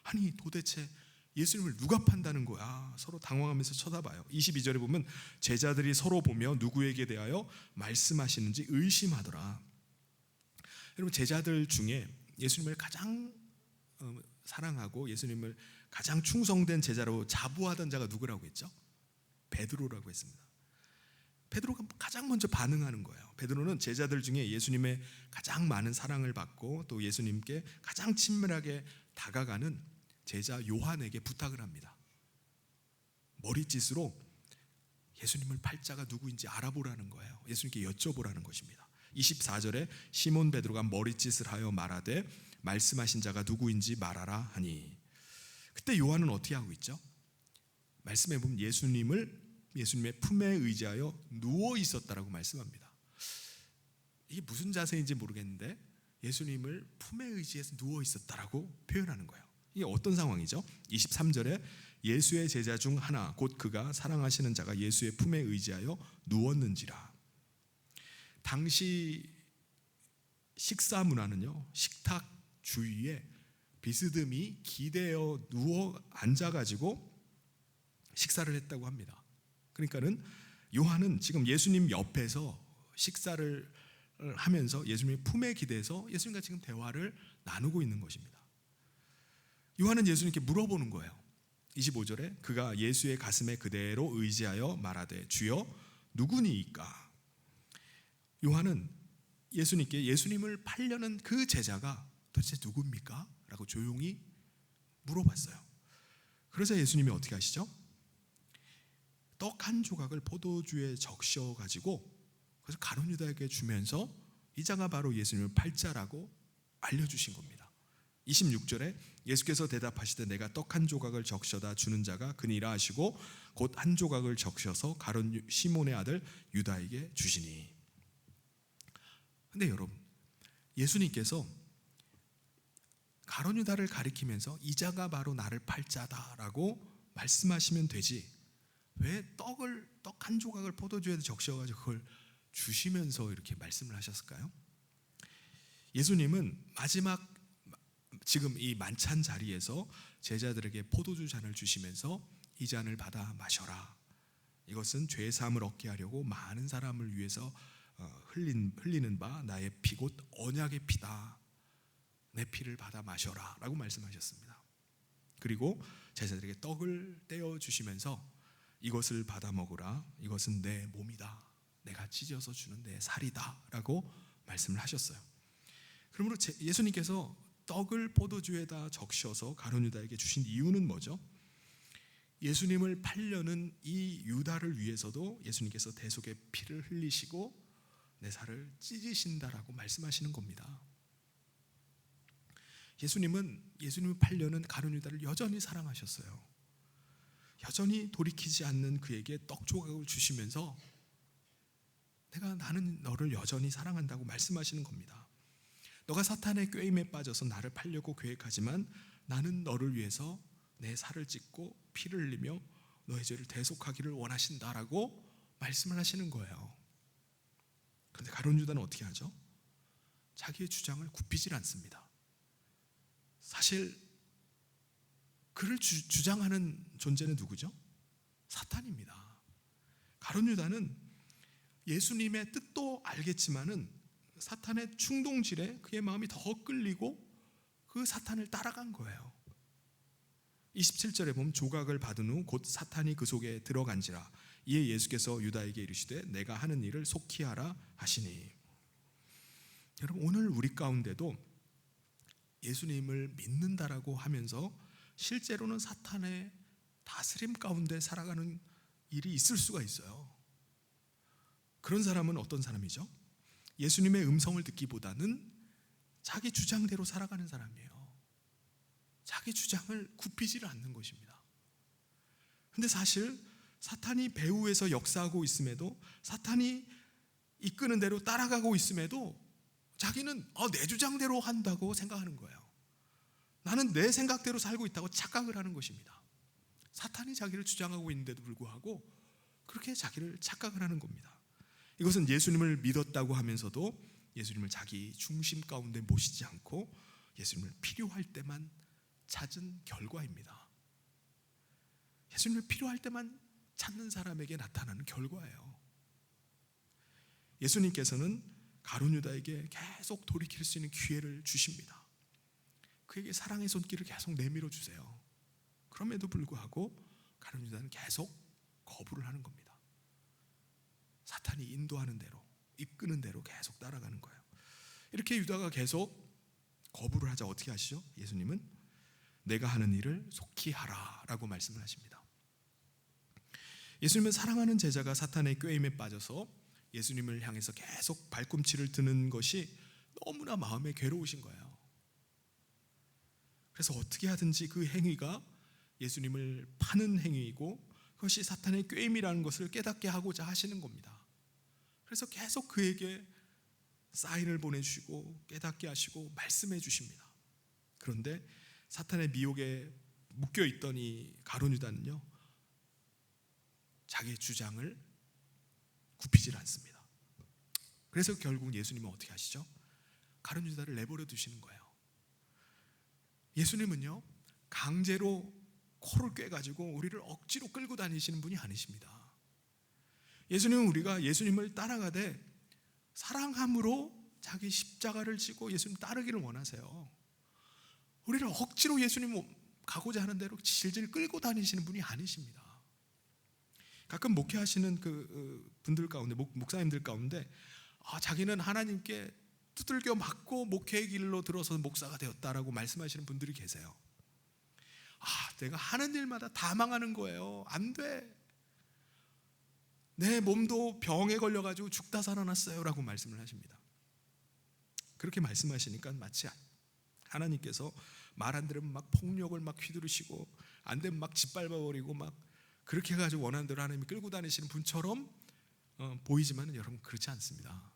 아니 도대체 예수님을 누가 판다는 거야? 서로 당황하면서 쳐다봐요. 22절에 보면 제자들이 서로 보며 누구에게 대하여 말씀하시는지 의심하더라. 여러분, 제자들 중에 예수님을 가장 사랑하고 예수님을 가장 충성된 제자로 자부하던 자가 누구라고 했죠? 베드로라고 했습니다. 베드로가 가장 먼저 반응하는 거예요. 베드로는 제자들 중에 예수님의 가장 많은 사랑을 받고 또 예수님께 가장 친밀하게 다가가는 제자 요한에게 부탁을 합니다. 머리짓으로 예수님을 팔 자가 누구인지 알아보라는 거예요. 예수님께 여쭤보라는 것입니다. 24절에 시몬 베드로가 머리짓을 하여 말하되 말씀하신 자가 누구인지 말하라 하니, 그때 요한은 어떻게 하고 있죠? 말씀해 보면 예수님의 품에 의지하여 누워 있었다라고 말씀합니다. 이게 무슨 자세인지 모르겠는데 예수님을 품에 의지해서 누워 있었다라고 표현하는 거예요. 이게 어떤 상황이죠? 23절에 예수의 제자 중 하나 곧 그가 사랑하시는 자가 예수의 품에 의지하여 누웠는지라. 당시 식사 문화는요, 식탁 주위에 비스듬히 기대어 누워 앉아가지고 식사를 했다고 합니다. 그러니까는 요한은 지금 예수님 옆에서 식사를 하면서 예수님의 품에 기대서 예수님과 지금 대화를 나누고 있는 것입니다. 요한은 예수님께 물어보는 거예요. 25절에 그가 예수의 가슴에 그대로 의지하여 말하되 주여 누구니이까? 요한은 예수님께 예수님을 팔려는 그 제자가 도대체 누굽니까? 라고 조용히 물어봤어요. 그러자 예수님이 어떻게 하시죠? 떡 한 조각을 포도주에 적셔 가지고 그래서 가룟 유다에게 주면서 이 자가 바로 예수님을 팔자라고 알려주신 겁니다. 26절에 예수께서 대답하시되 내가 떡 한 조각을 적셔다 주는 자가 그니라 하시고 곧 한 조각을 적셔서 가룟 시몬의 아들 유다에게 주시니. 근데 여러분, 예수님께서 가룟 유다를 가리키면서 이 자가 바로 나를 팔 자다라고 말씀하시면 되지 왜 떡 한 조각을 포도주에 적셔가지고 그걸 주시면서 이렇게 말씀을 하셨을까요? 예수님은 마지막 지금 이 만찬 자리에서 제자들에게 포도주 잔을 주시면서 이 잔을 받아 마셔라. 이것은 죄 사함을 얻게 하려고 많은 사람을 위해서 흘리는 바 나의 피 곧 언약의 피다. 내 피를 받아 마셔라 라고 말씀하셨습니다. 그리고 제자들에게 떡을 떼어 주시면서 이것을 받아 먹으라. 이것은 내 몸이다. 내가 찢어서 주는 내 살이다 라고 말씀을 하셨어요. 그러므로 예수님께서 떡을 포도주에다 적셔서 가룟 유다에게 주신 이유는 뭐죠? 예수님을 팔려는 이 유다를 위해서도 예수님께서 대속의 피를 흘리시고 내 살을 찢으신다라고 말씀하시는 겁니다. 예수님을 팔려는 가룟 유다를 여전히 사랑하셨어요. 여전히 돌이키지 않는 그에게 떡 조각을 주시면서 나는 너를 여전히 사랑한다고 말씀하시는 겁니다. 너가 사탄의 꾀임에 빠져서 나를 팔려고 계획하지만 나는 너를 위해서 내 살을 찢고 피를 흘리며 너의 죄를 대속하기를 원하신다라고 말씀을 하시는 거예요. 그런데 가룟 유다는 어떻게 하죠? 자기의 주장을 굽히질 않습니다. 사실 그를 주장하는 존재는 누구죠? 사탄입니다. 가룟 유다는 예수님의 뜻도 알겠지만은 사탄의 충동질에 그의 마음이 더 끌리고 그 사탄을 따라간 거예요. 27절에 보면 조각을 받은 후 곧 사탄이 그 속에 들어간지라. 이에 예수께서 유다에게 이르시되 내가 하는 일을 속히 하라 하시니. 여러분, 오늘 우리 가운데도 예수님을 믿는다라고 하면서 실제로는 사탄의 다스림 가운데 살아가는 일이 있을 수가 있어요. 그런 사람은 어떤 사람이죠? 예수님의 음성을 듣기보다는 자기 주장대로 살아가는 사람이에요. 자기 주장을 굽히지를 않는 것입니다. 근데 사실 사탄이 배후에서 역사하고 있음에도, 사탄이 이끄는 대로 따라가고 있음에도 자기는 내 주장대로 한다고 생각하는 거예요. 나는 내 생각대로 살고 있다고 착각을 하는 것입니다. 사탄이 자기를 주장하고 있는데도 불구하고 그렇게 자기를 착각을 하는 겁니다. 이것은 예수님을 믿었다고 하면서도 예수님을 자기 중심 가운데 모시지 않고 예수님을 필요할 때만 찾은 결과입니다. 예수님을 필요할 때만 찾는 사람에게 나타나는 결과예요. 예수님께서는 가룟 유다에게 계속 돌이킬 수 있는 기회를 주십니다. 그에게 사랑의 손길을 계속 내밀어 주세요. 그럼에도 불구하고 가룟 유다는 계속 거부를 하는 겁니다. 사탄이 인도하는 대로, 이끄는 대로 계속 따라가는 거예요. 이렇게 유다가 계속 거부를 하자 어떻게 하시죠? 예수님은 내가 하는 일을 속히 하라 라고 말씀을 하십니다. 예수님은 사랑하는 제자가 사탄의 꾀임에 빠져서 예수님을 향해서 계속 발꿈치를 드는 것이 너무나 마음에 괴로우신 거예요. 그래서 어떻게 하든지 그 행위가 예수님을 파는 행위이고 그것이 사탄의 꾀임이라는 것을 깨닫게 하고자 하시는 겁니다. 그래서 계속 그에게 사인을 보내주시고 깨닫게 하시고 말씀해 주십니다. 그런데 사탄의 미혹에 묶여있던 이 가룟 유다는요, 자기의 주장을 굽히질 않습니다. 그래서 결국 예수님은 어떻게 하시죠? 가룟 유다를 내버려 두시는 거예요. 예수님은요 강제로 코를 꿰가지고 우리를 억지로 끌고 다니시는 분이 아니십니다. 예수님은 우리가 예수님을 따라가되 사랑함으로 자기 십자가를 지고 예수님 따르기를 원하세요. 우리를 억지로 예수님 가고자 하는 대로 질질 끌고 다니시는 분이 아니십니다. 가끔 목회하시는 그 분들 가운데, 목사님들 가운데 자기는 하나님께 두들겨 맞고 목회의 길로 들어서 목사가 되었다라고 말씀하시는 분들이 계세요. 내가 하는 일마다 다 망하는 거예요. 안 돼. 내 몸도 병에 걸려가지고 죽다 살아났어요 라고 말씀을 하십니다. 그렇게 말씀하시니까 마치 하나님께서 말 안 들으면 막 폭력을 막 휘두르시고 안 되면 막 짓밟아버리고 막 그렇게 해가지고 원하는 대로 하나님이 끌고 다니시는 분처럼 보이지만 여러분 그렇지 않습니다.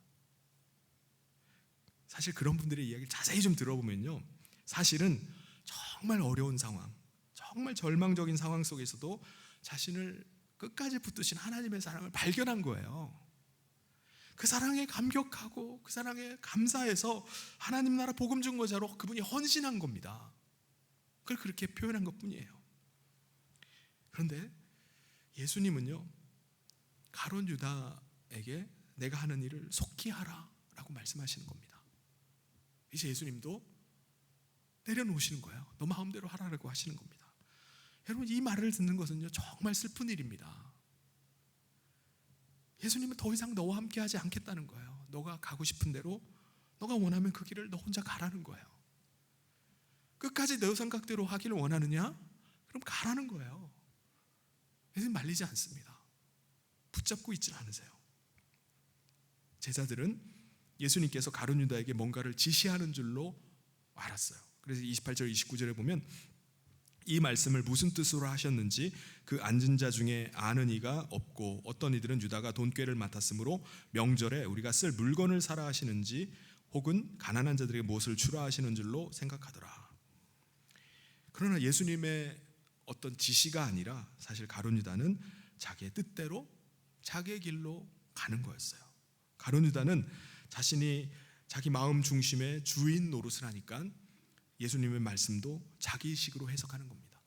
사실 그런 분들의 이야기를 자세히 좀 들어보면요, 사실은 정말 어려운 상황, 정말 절망적인 상황 속에서도 자신을 끝까지 붙드신 하나님의 사랑을 발견한 거예요. 그 사랑에 감격하고 그 사랑에 감사해서 하나님 나라 복음 증거자로 그분이 헌신한 겁니다. 그걸 그렇게 표현한 것뿐이에요. 그런데 예수님은요 가룟 유다에게 내가 하는 일을 속히 하라 라고 말씀하시는 겁니다. 이제 예수님도 내려놓으시는 거예요. 너 마음대로 하라고 하시는 겁니다. 여러분 이 말을 듣는 것은요 정말 슬픈 일입니다. 예수님은 더 이상 너와 함께 하지 않겠다는 거예요. 너가 가고 싶은 대로, 너가 원하면 그 길을 너 혼자 가라는 거예요. 끝까지 너 생각대로 하기를 원하느냐? 그럼 가라는 거예요. 예수님 말리지 않습니다. 붙잡고 있지 않으세요. 제자들은 예수님께서 가룟 유다에게 뭔가를 지시하는 줄로 알았어요. 그래서 28절 29절에 보면 이 말씀을 무슨 뜻으로 하셨는지 그 앉은 자 중에 아는 이가 없고 어떤 이들은 유다가 돈꾀를 맡았으므로 명절에 우리가 쓸 물건을 사라 하시는지 혹은 가난한 자들에게 무엇을 주라 하시는 줄로 생각하더라. 그러나 예수님의 어떤 지시가 아니라 사실 가룟 유다는 자기의 뜻대로 자기의 길로 가는 거였어요. 가룟 유다는 자신이 자기 마음 중심의 주인 노릇을 하니까 예수님의 말씀도 자기식으로 해석하는 겁니다.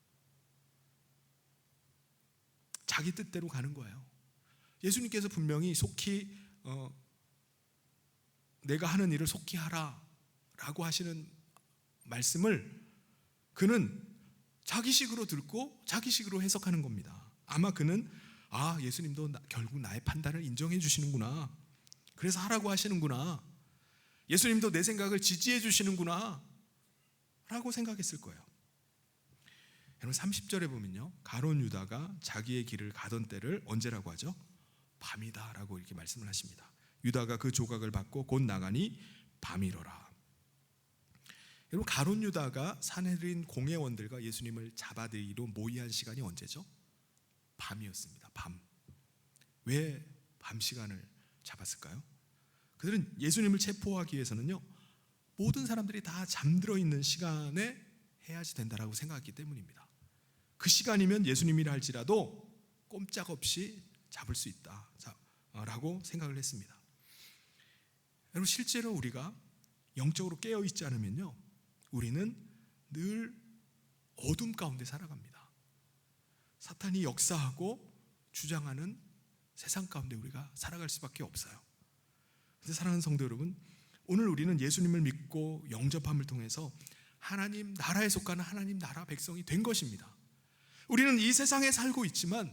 자기 뜻대로 가는 거예요. 예수님께서 분명히 속히 내가 하는 일을 속히 하라 라고 하시는 말씀을 그는 자기식으로 듣고 자기식으로 해석하는 겁니다. 아마 그는 예수님도 결국 나의 판단을 인정해 주시는구나, 그래서 하라고 하시는구나, 예수님도 내 생각을 지지해 주시는구나 라고 생각했을 거예요. 여러분 30절에 보면요 가룟 유다가 자기의 길을 가던 때를 언제라고 하죠? 밤이다 라고 이렇게 말씀을 하십니다. 유다가 그 조각을 받고 곧 나가니 밤이러라. 여러분 가룟 유다가 사내들인 공회원들과 예수님을 잡아들이러 모의한 시간이 언제죠? 밤이었습니다. 밤. 왜 밤 시간을 잡았을까요? 그들은 예수님을 체포하기 위해서는요 모든 사람들이 다 잠들어 있는 시간에 해야지 된다라고 생각했기 때문입니다. 그 시간이면 예수님이라 할지라도 꼼짝없이 잡을 수 있다라고 생각을 했습니다. 여러분 실제로 우리가 영적으로 깨어 있지 않으면요 우리는 늘 어둠 가운데 살아갑니다. 사탄이 역사하고 주장하는 세상 가운데 우리가 살아갈 수밖에 없어요. 그래서 사랑하는 성도 여러분, 오늘 우리는 예수님을 믿고 영접함을 통해서 하나님 나라에 속하는 하나님 나라 백성이 된 것입니다. 우리는 이 세상에 살고 있지만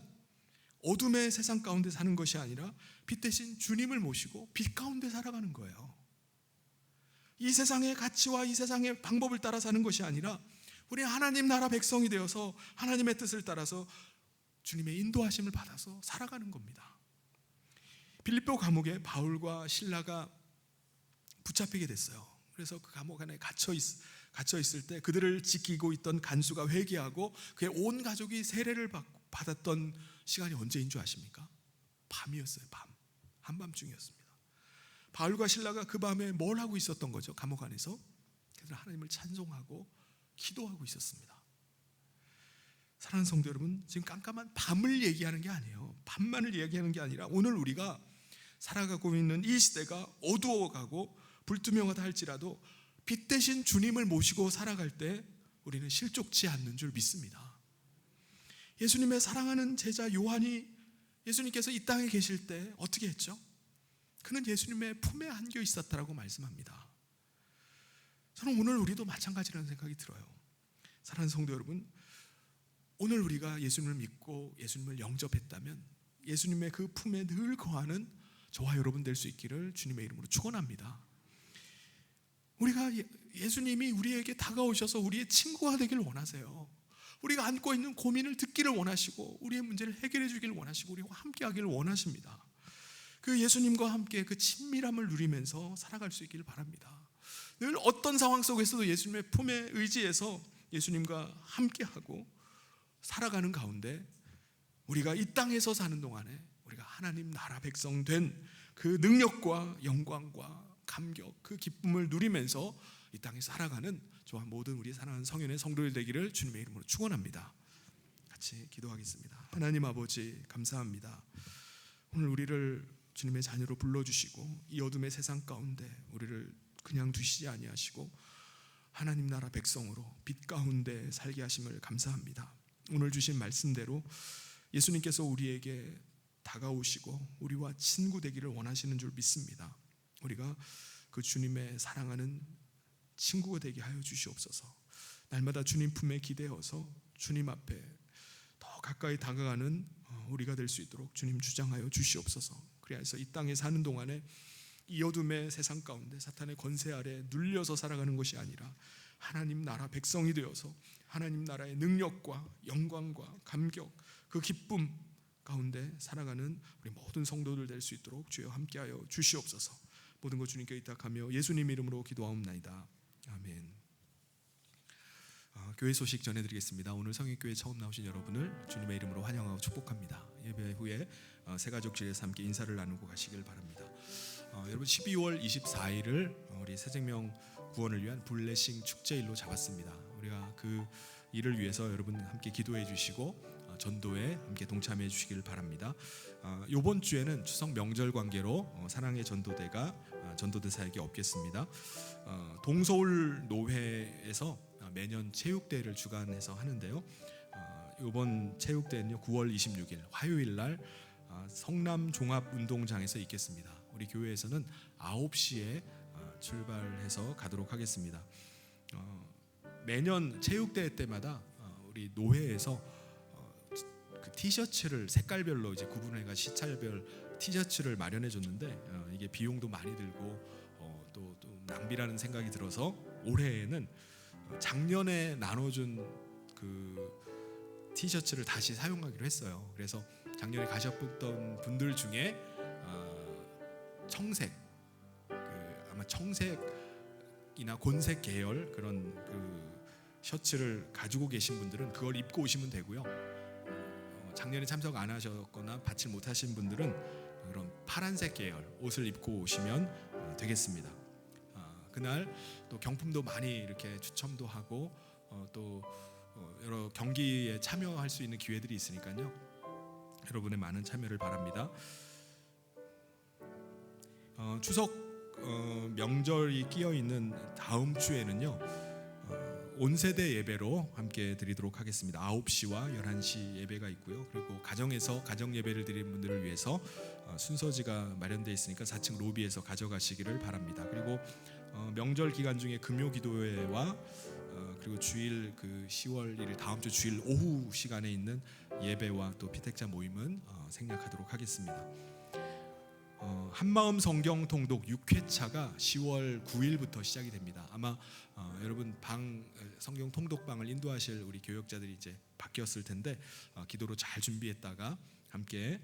어둠의 세상 가운데 사는 것이 아니라 빛 대신 주님을 모시고 빛 가운데 살아가는 거예요. 이 세상의 가치와 이 세상의 방법을 따라 사는 것이 아니라 우리 하나님 나라 백성이 되어서 하나님의 뜻을 따라서 주님의 인도하심을 받아서 살아가는 겁니다. 빌립보 감옥에 바울과 실라가 붙잡히게 됐어요. 그래서 그 감옥 안에 갇혀 있을 때 그들을 지키고 있던 간수가 회개하고 그의 온 가족이 세례를 받았던 시간이 언제인 줄 아십니까? 밤이었어요. 밤. 한밤중이었습니다. 바울과 실라가 그 밤에 뭘 하고 있었던 거죠? 감옥 안에서 그들 하나님을 찬송하고 기도하고 있었습니다. 사랑하는 성도 여러분, 지금 깜깜한 밤을 얘기하는 게 아니에요. 밤만을 얘기하는 게 아니라 오늘 우리가 살아가고 있는 이 시대가 어두워가고 불투명하다 할지라도 빛 대신 주님을 모시고 살아갈 때 우리는 실족치 않는 줄 믿습니다. 예수님의 사랑하는 제자 요한이 예수님께서 이 땅에 계실 때 어떻게 했죠? 그는 예수님의 품에 안겨 있었다라고 말씀합니다. 저는 오늘 우리도 마찬가지라는 생각이 들어요. 사랑하는 성도 여러분, 오늘 우리가 예수님을 믿고 예수님을 영접했다면 예수님의 그 품에 늘 거하는 저와 여러분 될 수 있기를 주님의 이름으로 축원합니다. 우리가 예수님이 우리에게 다가오셔서 우리의 친구가 되길 원하세요. 우리가 안고 있는 고민을 듣기를 원하시고 우리의 문제를 해결해 주기를 원하시고 우리와 함께 하기를 원하십니다. 그 예수님과 함께 그 친밀함을 누리면서 살아갈 수 있기를 바랍니다. 늘 어떤 상황 속에서도 예수님의 품에 의지해서 예수님과 함께하고 살아가는 가운데 우리가 이 땅에서 사는 동안에 우리가 하나님 나라 백성 된 그 능력과 영광과 감격, 그 기쁨을 누리면서 이 땅에 살아가는 저와 모든 우리 사랑하는 성현의 성도들 되기를 주님의 이름으로 축원합니다. 같이 기도하겠습니다. 하나님 아버지 감사합니다. 오늘 우리를 주님의 자녀로 불러주시고 이 어둠의 세상 가운데 우리를 그냥 두시지 아니하시고 하나님 나라 백성으로 빛 가운데 살게 하심을 감사합니다. 오늘 주신 말씀대로 예수님께서 우리에게 다가오시고 우리와 친구 되기를 원하시는 줄 믿습니다. 우리가 그 주님의 사랑하는 친구가 되게 하여 주시옵소서. 날마다 주님 품에 기대어서 주님 앞에 더 가까이 다가가는 우리가 될 수 있도록 주님 주장하여 주시옵소서. 그래서 이 땅에 사는 동안에 이 어둠의 세상 가운데 사탄의 권세 아래 눌려서 살아가는 것이 아니라 하나님 나라 백성이 되어서 하나님 나라의 능력과 영광과 감격, 그 기쁨 가운데 살아가는 우리 모든 성도들 될 수 있도록 주여 함께하여 주시옵소서. 모든 것 주님께 의탁하며 예수님 이름으로 기도하옵나이다. 아멘. 교회 소식 전해드리겠습니다. 오늘 성일교회 처음 나오신 여러분을 주님의 이름으로 환영하고 축복합니다. 예배 후에 새가족실에서 함께 인사를 나누고 가시길 바랍니다. 여러분 12월 24일을 우리 새생명 구원을 위한 블레싱 축제일로 잡았습니다. 우리가 그 일을 위해서 여러분 함께 기도해 주시고 전도에 함께 동참해 주시기를 바랍니다. 이번 주에는 추석 명절 관계로 사랑의 전도대가 전도대 사역이 없겠습니다. 동서울 노회에서 매년 체육대회를 주관해서 하는데요. 이번 체육대회는요 9월 26일 화요일 날 성남 종합운동장에서 있겠습니다. 우리 교회에서는 9시에 출발해서 가도록 하겠습니다. 매년 체육대회 때마다 우리 노회에서 그 티셔츠를 색깔별로 이제 구분해가 시찰별 티셔츠를 마련해 줬는데 이게 비용도 많이 들고 또 낭비라는 생각이 들어서 올해에는 작년에 나눠준 그 티셔츠를 다시 사용하기로 했어요. 그래서 작년에 가셨던 분들 중에 청색, 아마 청색이나 곤색 계열 그런 그 셔츠를 가지고 계신 분들은 그걸 입고 오시면 되고요. 작년에 참석 안 하셨거나 받지 못하신 분들은 그런 파란색 계열 옷을 입고 오시면 되겠습니다. 그날 또 경품도 많이 이렇게 추첨도 하고 또 여러 경기에 참여할 수 있는 기회들이 있으니까요. 여러분의 많은 참여를 바랍니다. 추석 명절이 끼어 있는 다음 주에는요. 온세대 예배로 함께 드리도록 하겠습니다. 9시와 11시 예배가 있고요. 그리고 가정에서 가정 예배를 드리는 분들을 위해서 순서지가 마련되어 있으니까 4층 로비에서 가져가시기를 바랍니다. 그리고 명절 기간 중에 금요 기도회와 그리고 주일 그 10월 1일 다음 주 주일 오후 시간에 있는 예배와 또 피택자 모임은 생략하도록 하겠습니다. 한마음 성경 통독 6회차가 10월 9일부터 시작이 됩니다. 아마 여러분 성경 통독방을 인도하실 우리 교역자들이 이제 바뀌었을 텐데 기도로 잘 준비했다가 함께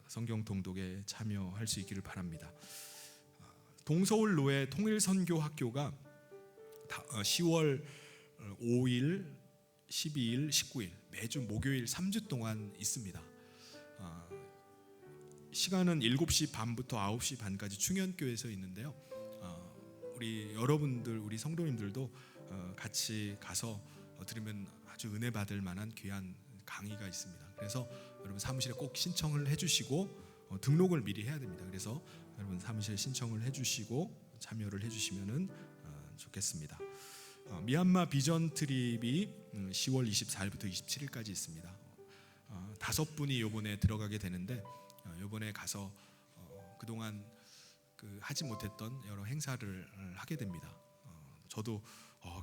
성경 통독에 참여할 수 있기를 바랍니다. 동서울 노회 통일선교학교가 10월 5일, 12일, 19일 매주 목요일 3주 동안 있습니다. 시간은 7시 반부터 9시 반까지 충현교에서 있는데요. 우리 여러분들, 우리 성도님들도 같이 가서 들으면 아주 은혜 받을 만한 귀한 강의가 있습니다. 그래서 여러분 사무실에 꼭 신청을 해주시고 등록을 미리 해야 됩니다. 그래서 여러분 사무실에 신청을 해주시고 참여를 해주시면 좋겠습니다. 미얀마 비전 트립이 10월 24일부터 27일까지 있습니다. 5분이 이번에 들어가게 되는데 이번에 가서 그동안 하지 못했던 여러 행사를 하게 됩니다. 저도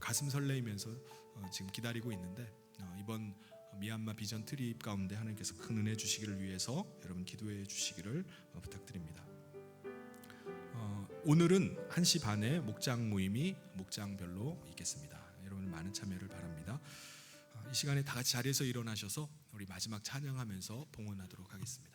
가슴 설레이면서 지금 기다리고 있는데 이번 미얀마 비전 트립 가운데 하나님께서 큰 은혜 주시기를 위해서 여러분 기도해 주시기를 부탁드립니다. 오늘은 1시 반에 목장 모임이 목장별로 있겠습니다. 여러분 많은 참여를 바랍니다. 이 시간에 다 같이 자리에서 일어나셔서 우리 마지막 찬양하면서 봉헌하도록 하겠습니다.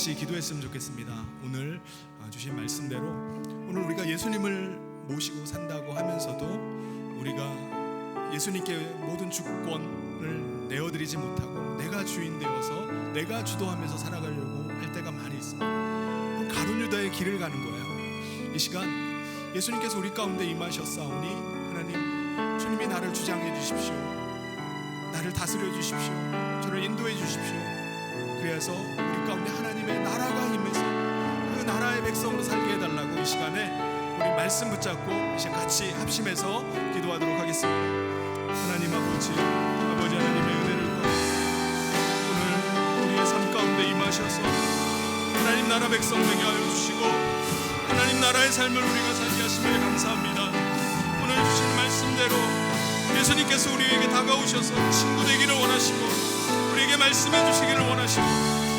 기도했으면 좋겠습니다. 오늘 주신 말씀대로 오늘 우리가 예수님을 모시고 산다고 하면서도 우리가 예수님께 모든 주권을 내어드리지 못하고 내가 주인 되어서 내가 주도하면서 살아가려고 할 때가 많이 있습니다. 가룟 유다의 길을 가는 거예요. 이 시간 예수님께서 우리 가운데 임하셨사오니 하나님, 주님이 나를 주장해 주십시오. 나를 다스려 주십시오. 저를 인도해 주십시오. 그래서 우리 가운데 하나님의 나라가 임해서 그 나라의 백성으로 살게 해달라고 이 시간에 우리 말씀 붙잡고 이제 같이 합심해서 기도하도록 하겠습니다. 하나님 아버지 하나님의 은혜를 구하고 오늘 우리의 삶 가운데 임하셔서 하나님 나라 백성 되게 하여 주시고 하나님 나라의 삶을 우리가 살게 하심을 감사합니다. 오늘 주신 말씀대로 예수님께서 우리에게 다가오셔서 친구 되기를 원하시고 우리에게 말씀해 주시기를 원하시고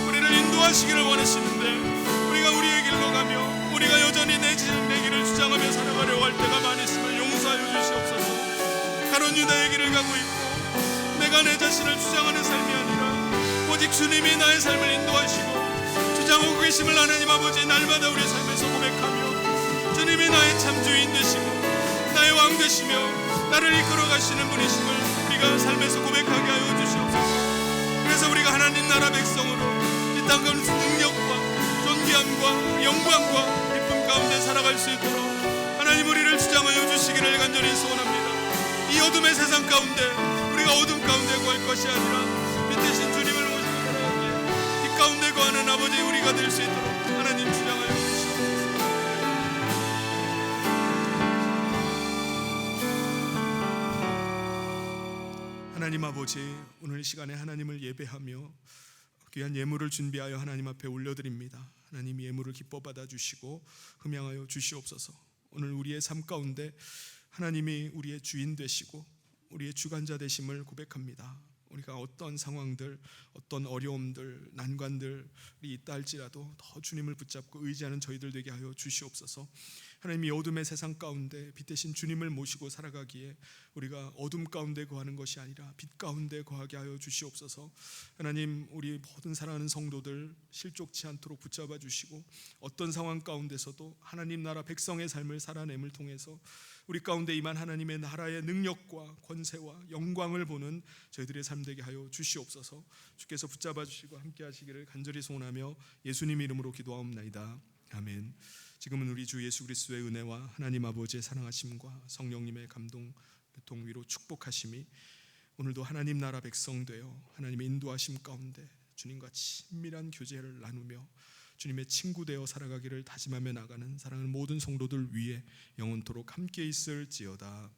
우리를 인도하시기를 원하시는데 우리가 우리의 길로 가며 우리가 여전히 내 길을 주장하며 살아가려고 할 때가 많이 있음을 용서하여 주시옵소서. 가룟 유다의 길을 가고 있고 내가 내 자신을 주장하는 삶이 아니라 오직 주님이 나의 삶을 인도하시고 주장하고 계심을 하나님 아버지 날마다 우리의 삶에서 고백하며 주님이 나의 참 주인 되시고 나의 왕 되시며 나를 이끌어 가시는 분이심을 우리가 삶에서 고백하게 하여 주시옵소서. 그래서 우리가 하나님 나라 백성으로 이 땅 가운데 능력과 존귀함과 영광과 기쁨 가운데 살아갈 수 있도록 하나님 우리를 주장하여 주시기를 간절히 소원합니다. 이 어둠의 세상 가운데 우리가 어둠 가운데 구할 것이 아니라 빛 대신 주님을 모시고 살아가기에 빛 가운데 구하는 아버지 우리가 될 수 있도록 하나님 주장하여 주시옵소서. 하나님 아버지, 오늘 이 시간에 하나님을 예배하며 귀한 예물을 준비하여 하나님 앞에 올려드립니다. 하나님 예물을 기뻐 받아주시고 흠양하여 주시옵소서. 오늘 우리의 삶 가운데 하나님이 우리의 주인 되시고 우리의 주관자 되심을 고백합니다. 우리가 어떤 상황들, 어떤 어려움들, 난관들이 있다 할지라도 더 주님을 붙잡고 의지하는 저희들 되게 하여 주시옵소서. 하나님이 어둠의 세상 가운데 빛 대신 주님을 모시고 살아가기에 우리가 어둠 가운데 거하는 것이 아니라 빛 가운데 거하게 하여 주시옵소서. 하나님, 우리 모든 사랑하는 성도들 실족치 않도록 붙잡아 주시고 어떤 상황 가운데서도 하나님 나라 백성의 삶을 살아냄을 통해서 우리 가운데 임한 하나님의 나라의 능력과 권세와 영광을 보는 저희들의 삶 되게 하여 주시옵소서. 주께서 붙잡아 주시고 함께 하시기를 간절히 소원하며 예수님 이름으로 기도하옵나이다. 아멘. 지금은 우리 주 예수 그리스도의 은혜와 하나님 아버지의 사랑하심과 성령님의 감동, 교통, 위로, 축복하심이 오늘도 하나님 나라 백성 되어 하나님의 인도하심 가운데 주님과 친밀한 교제를 나누며 주님의 친구 되어 살아가기를 다짐하며 나가는 사랑하는 모든 성도들 위해 영원토록 함께 있을지어다.